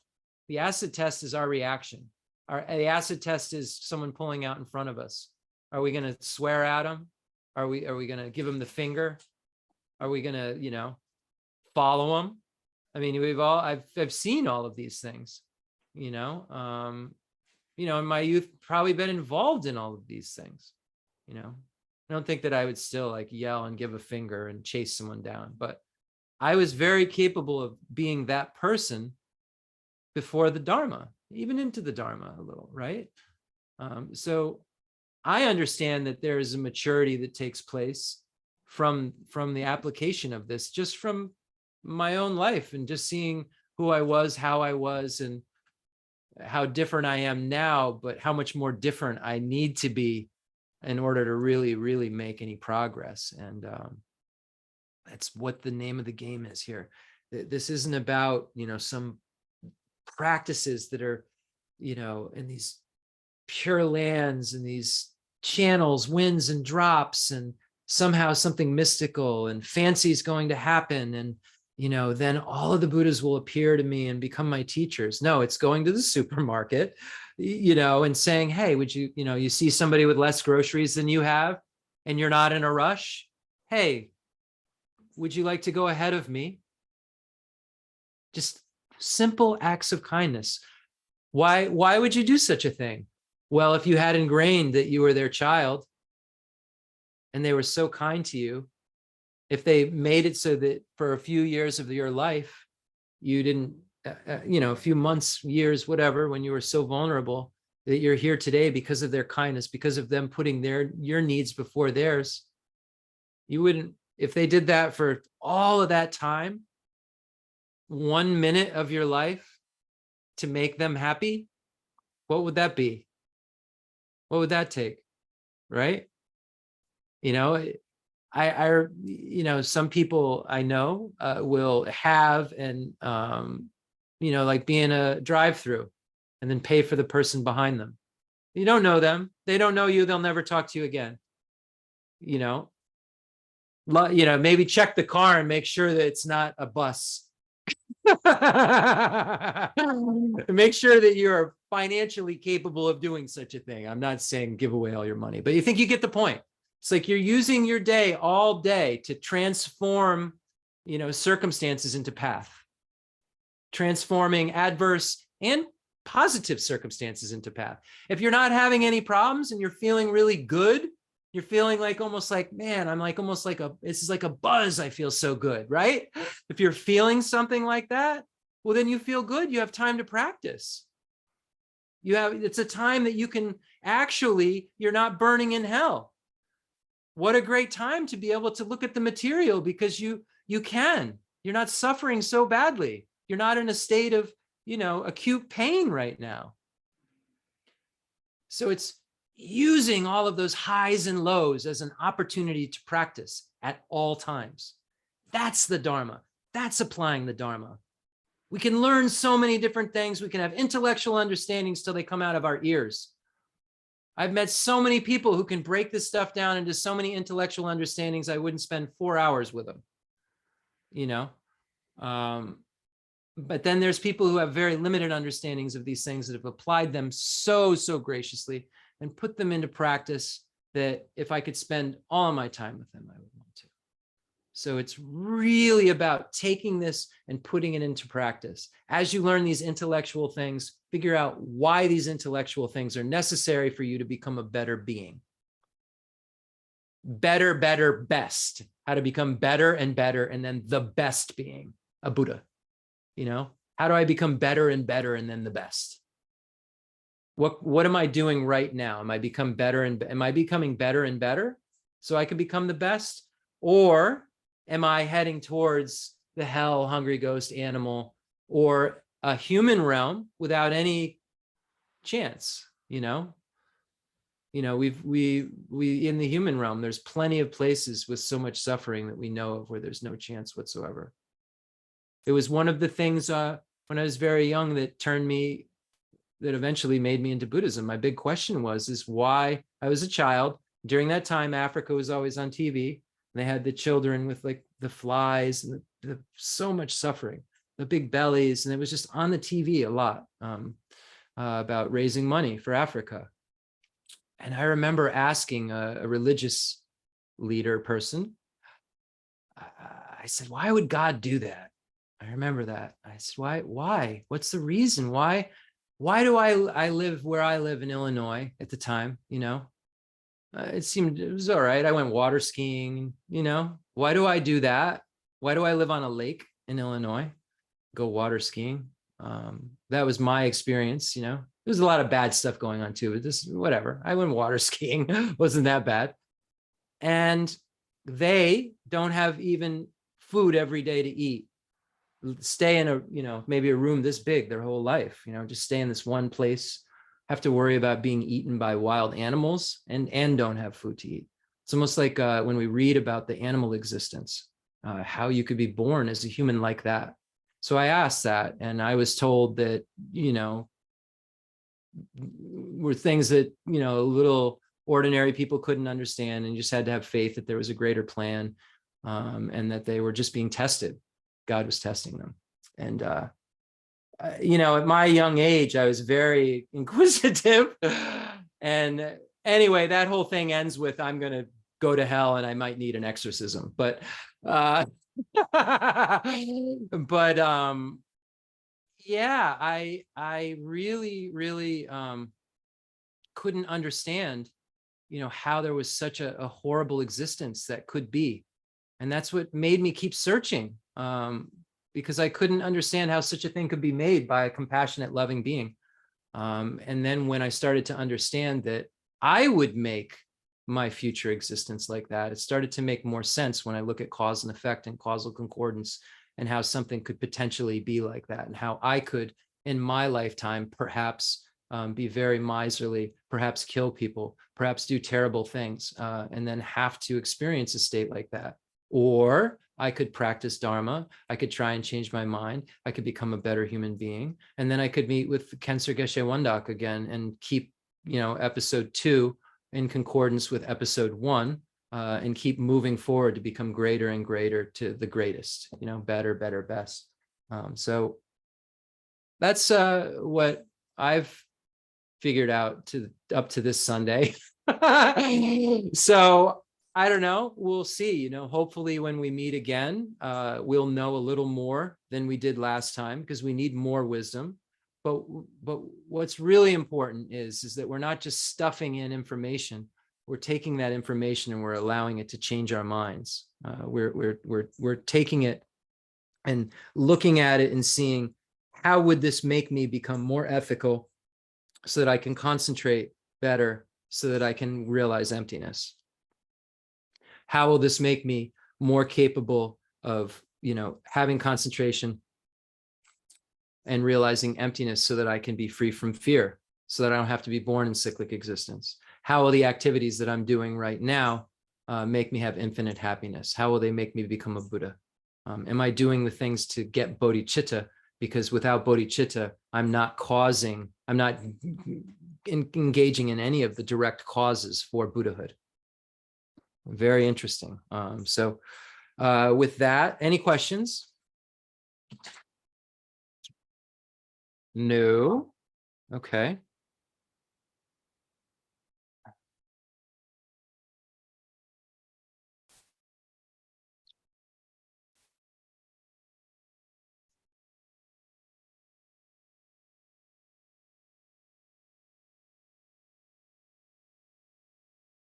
The acid test is our reaction. The acid test is someone pulling out in front of us. Are we going to swear at them? Are we going to give them the finger? Are we going to, follow them? I mean, I've seen all of these things, in my youth, probably been involved in all of these things, I don't think that I would still yell and give a finger and chase someone down, but I was very capable of being that person before the Dharma, even into the Dharma a little, right? So I understand that there is a maturity that takes place from the application of this, just from my own life and just seeing who I was, how I was, and how different I am now, but how much more different I need to be in order to really, really make any progress. And that's what the name of the game is here. This isn't about, some practices that are, in these pure lands and these channels, winds and drops, and somehow something mystical and fancy is going to happen. And, then all of the Buddhas will appear to me and become my teachers. No, it's going to the supermarket, and saying, hey, would you, you see somebody with less groceries than you have and you're not in a rush. Hey, would you like to go ahead of me? Just simple acts of kindness. Why would you do such a thing? Well, if you had ingrained that you were their child and they were so kind to you, if they made it so that for a few years of your life, you didn't, a few months, years, whatever, when you were so vulnerable, that you're here today because of their kindness, because of them putting your needs before theirs, you wouldn't, if they did that for all of that time, 1 minute of your life to make them happy, what would that be? What would that take? Right? Some people I know will have and, like be in a drive-through and then pay for the person behind them. You don't know them. They don't know you. They'll never talk to you again. Maybe check the car and make sure that it's not a bus. Make sure that you're financially capable of doing such a thing. I'm not saying give away all your money, but you think you get the point. It's like you're using your day all day to transform, circumstances into path. transforming adverse and positive circumstances into path. If you're not having any problems and you're feeling really good, you're feeling like almost like, man, I'm like almost like this is like a buzz. I feel so good, right? If you're feeling something like that, well, then you feel good. You have time to practice. It's a time that you can actually, you're not burning in hell. What a great time to be able to look at the material, because you're not suffering so badly. You're not in a state of, acute pain right now. So it's using all of those highs and lows as an opportunity to practice at all times. That's the Dharma. That's applying the Dharma. We can learn so many different things. We can have intellectual understandings till they come out of our ears. I've met so many people who can break this stuff down into so many intellectual understandings. I wouldn't spend 4 hours with them, But then there's people who have very limited understandings of these things that have applied them so graciously and put them into practice that if I could spend all of my time with them, I would want to. So it's really about taking this and putting it into practice. As you learn these intellectual things, figure out why these intellectual things are necessary for you to become a better being. Better, best. How to become better, and then the best being, a Buddha. How do I become better and then the best? What am I doing right now? Am I becoming better and better so I can become the best? Or am I heading towards the hell, hungry ghost, animal, or a human realm without any chance? We in the human realm, there's plenty of places with so much suffering that we know of where there's no chance whatsoever. It was one of the things when I was very young that eventually made me into Buddhism. My big question is why. I was a child. During that time, Africa was always on TV. They had the children with like the flies and so much suffering, the big bellies. And it was just on the TV a lot about raising money for Africa. And I remember asking a religious leader person, I said, why would God do that? I remember that. I said, why? What's the reason? Why do I live where I live in Illinois at the time? It was all right. I went water skiing, why do I do that? Why do I live on a lake in Illinois? Go water skiing. That was my experience, There's a lot of bad stuff going on too, but whatever. I went water skiing. Wasn't that bad. And they don't have even food every day to eat. Stay in maybe a room this big their whole life, just stay in this one place, have to worry about being eaten by wild animals and don't have food to eat. It's almost like when we read about the animal existence, how you could be born as a human like that. So I asked that, and I was told that, were things that, little ordinary people couldn't understand, and just had to have faith that there was a greater plan, and that they were just being tested. God was testing them. And, at my young age, I was very inquisitive. And anyway, that whole thing ends with, I'm going to go to hell and I might need an exorcism. But, yeah, I really couldn't understand, how there was such a horrible existence that could be. And that's what made me keep searching, because I couldn't understand how such a thing could be made by a compassionate, loving being. And then when I started to understand that I would make my future existence like that, it started to make more sense when I look at cause and effect and causal concordance, and how something could potentially be like that, and how I could, in my lifetime, perhaps be very miserly, perhaps kill people, perhaps do terrible things, and then have to experience a state like that. Or I could practice Dharma. I could try and change my mind. I could become a better human being. And then I could meet with Khensur Geshe Wangdak again and keep, episode 2 in concordance with episode 1, and keep moving forward to become greater and greater to the greatest, better, best. So that's what I've figured out up to this Sunday. So I don't know. We'll see. You know, hopefully when we meet again, we'll know a little more than we did last time because we need more wisdom. But what's really important is that we're not just stuffing in information. We're taking that information and we're allowing it to change our minds. We're taking it and looking at it and seeing how would this make me become more ethical so that I can concentrate better, so that I can realize emptiness. How will this make me more capable of, you know, having concentration and realizing emptiness so that I can be free from fear, so that I don't have to be born in cyclic existence? How will the activities that I'm doing right now make me have infinite happiness? How will they make me become a Buddha? Am I doing the things to get bodhicitta? Because without bodhicitta, I'm not engaging in any of the direct causes for Buddhahood. Very interesting. With that, any questions? No. Okay.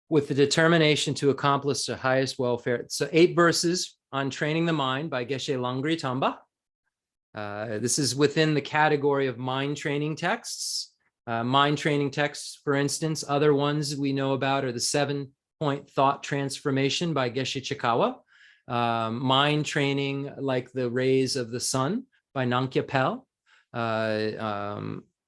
With the determination to accomplish the highest welfare. So 8 verses on training the mind by Geshe Langri Tamba. This is within the category of mind training texts. Mind training texts, for instance, other ones we know about are the 7-point thought transformation by Geshe Chikawa. Mind training like the rays of the sun by Namgyal Pel.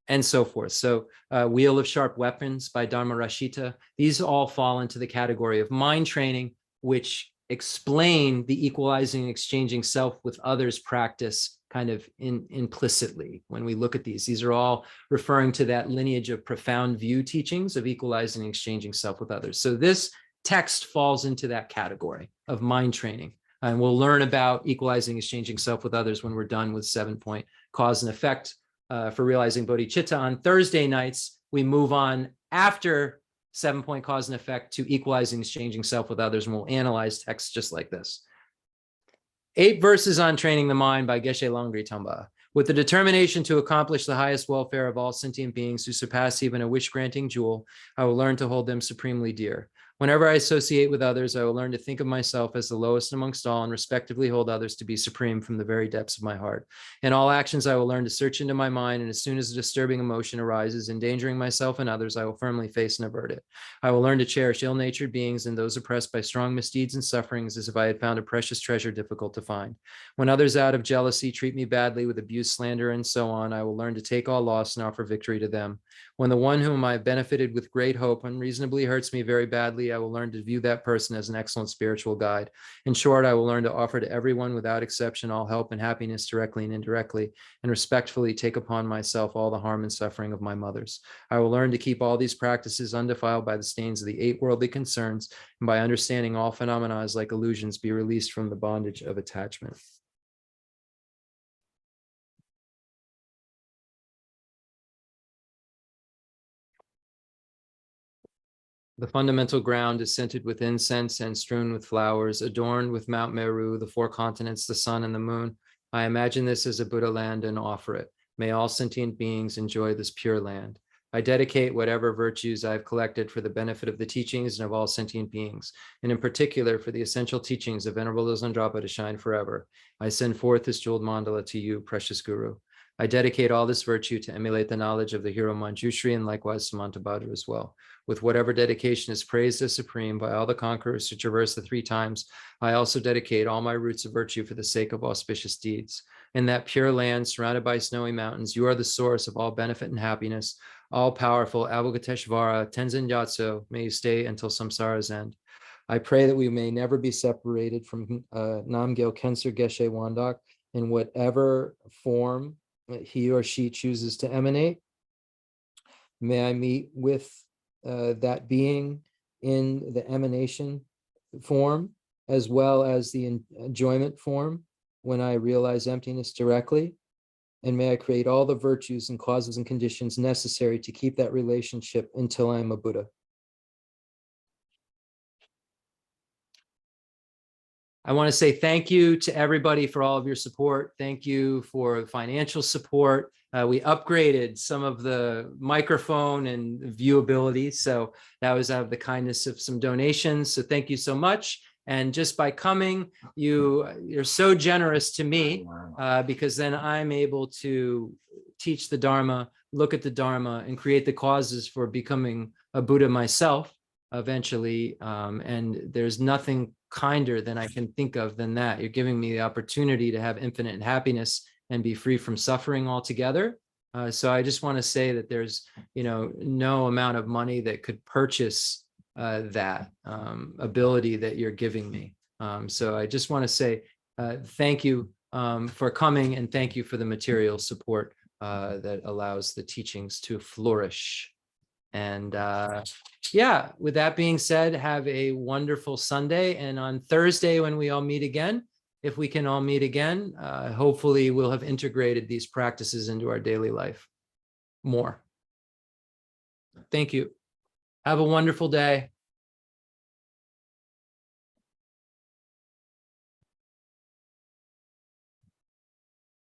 And so forth. So Wheel of Sharp Weapons by Dharma Rashita. These all fall into the category of mind training, which explain the equalizing and exchanging self with others practice kind of implicitly when we look at these. These are all referring to that lineage of profound view teachings of equalizing and exchanging self with others. So this text falls into that category of mind training. And we'll learn about equalizing, exchanging self with others when we're done with 7-point cause and effect for realizing bodhicitta. On Thursday nights, we move on after 7-point cause and effect to equalizing, exchanging self with others, and we'll analyze texts just like this. 8 verses on training the mind by Geshe Langri Tamba. With the determination to accomplish the highest welfare of all sentient beings who surpass even a wish-granting jewel, I will learn to hold them supremely dear. Whenever I associate with others, I will learn to think of myself as the lowest amongst all and respectively hold others to be supreme from the very depths of my heart. In all actions, I will learn to search into my mind, and as soon as a disturbing emotion arises, endangering myself and others, I will firmly face and avert it. I will learn to cherish ill-natured beings and those oppressed by strong misdeeds and sufferings as if I had found a precious treasure difficult to find. When others out of jealousy treat me badly with abuse, slander, and so on, I will learn to take all loss and offer victory to them. When the one whom I have benefited with great hope unreasonably hurts me very badly, I will learn to view that person as an excellent spiritual guide. In short, I will learn to offer to everyone without exception all help and happiness directly and indirectly, and respectfully take upon myself all the harm and suffering of my mothers. I will learn to keep all these practices undefiled by the stains of the 8 worldly concerns, and by understanding all phenomena as like illusions, be released from the bondage of attachment. The fundamental ground is scented with incense and strewn with flowers, adorned with Mount Meru, the 4 continents, the sun, and the moon. I imagine this as a Buddha land and offer it. May all sentient beings enjoy this pure land. I dedicate whatever virtues I have collected for the benefit of the teachings and of all sentient beings, and in particular for the essential teachings of Venerable Losandrapa to shine forever. I send forth this jeweled mandala to you, precious Guru. I dedicate all this virtue to emulate the knowledge of the hero Manjushri and likewise Samantabhadra as well. With whatever dedication is praised as supreme by all the conquerors who traverse the 3 times, I also dedicate all my roots of virtue for the sake of auspicious deeds. In that pure land surrounded by snowy mountains, you are the source of all benefit and happiness. All-powerful Avalokiteshvara, Tenzin Gyatso, may you stay until samsara's end. I pray that we may never be separated from Namgyal Khensur Geshe Wangdak in whatever form he or she chooses to emanate. May I meet with that being in the emanation form, as well as the enjoyment form when I realize emptiness directly. And may I create all the virtues and causes and conditions necessary to keep that relationship until I am a Buddha. I want to say thank you to everybody for all of your support. Thank you for financial support. We upgraded some of the microphone and viewability. So that was out of the kindness of some donations. So thank you so much. And just by coming, you're so generous to me because then I'm able to teach the Dharma, look at the Dharma, and create the causes for becoming a Buddha myself eventually. And there's nothing kinder than I can think of than that. You're giving me the opportunity to have infinite happiness and be free from suffering altogether. So I just want to say that there's, no amount of money that could purchase that ability that you're giving me. So I just want to say thank you for coming, and thank you for the material support that allows the teachings to flourish. And yeah, with that being said, have a wonderful Sunday. And on Thursday, when we all meet again, if we can all meet again, hopefully we'll have integrated these practices into our daily life more. Thank you. Have a wonderful day.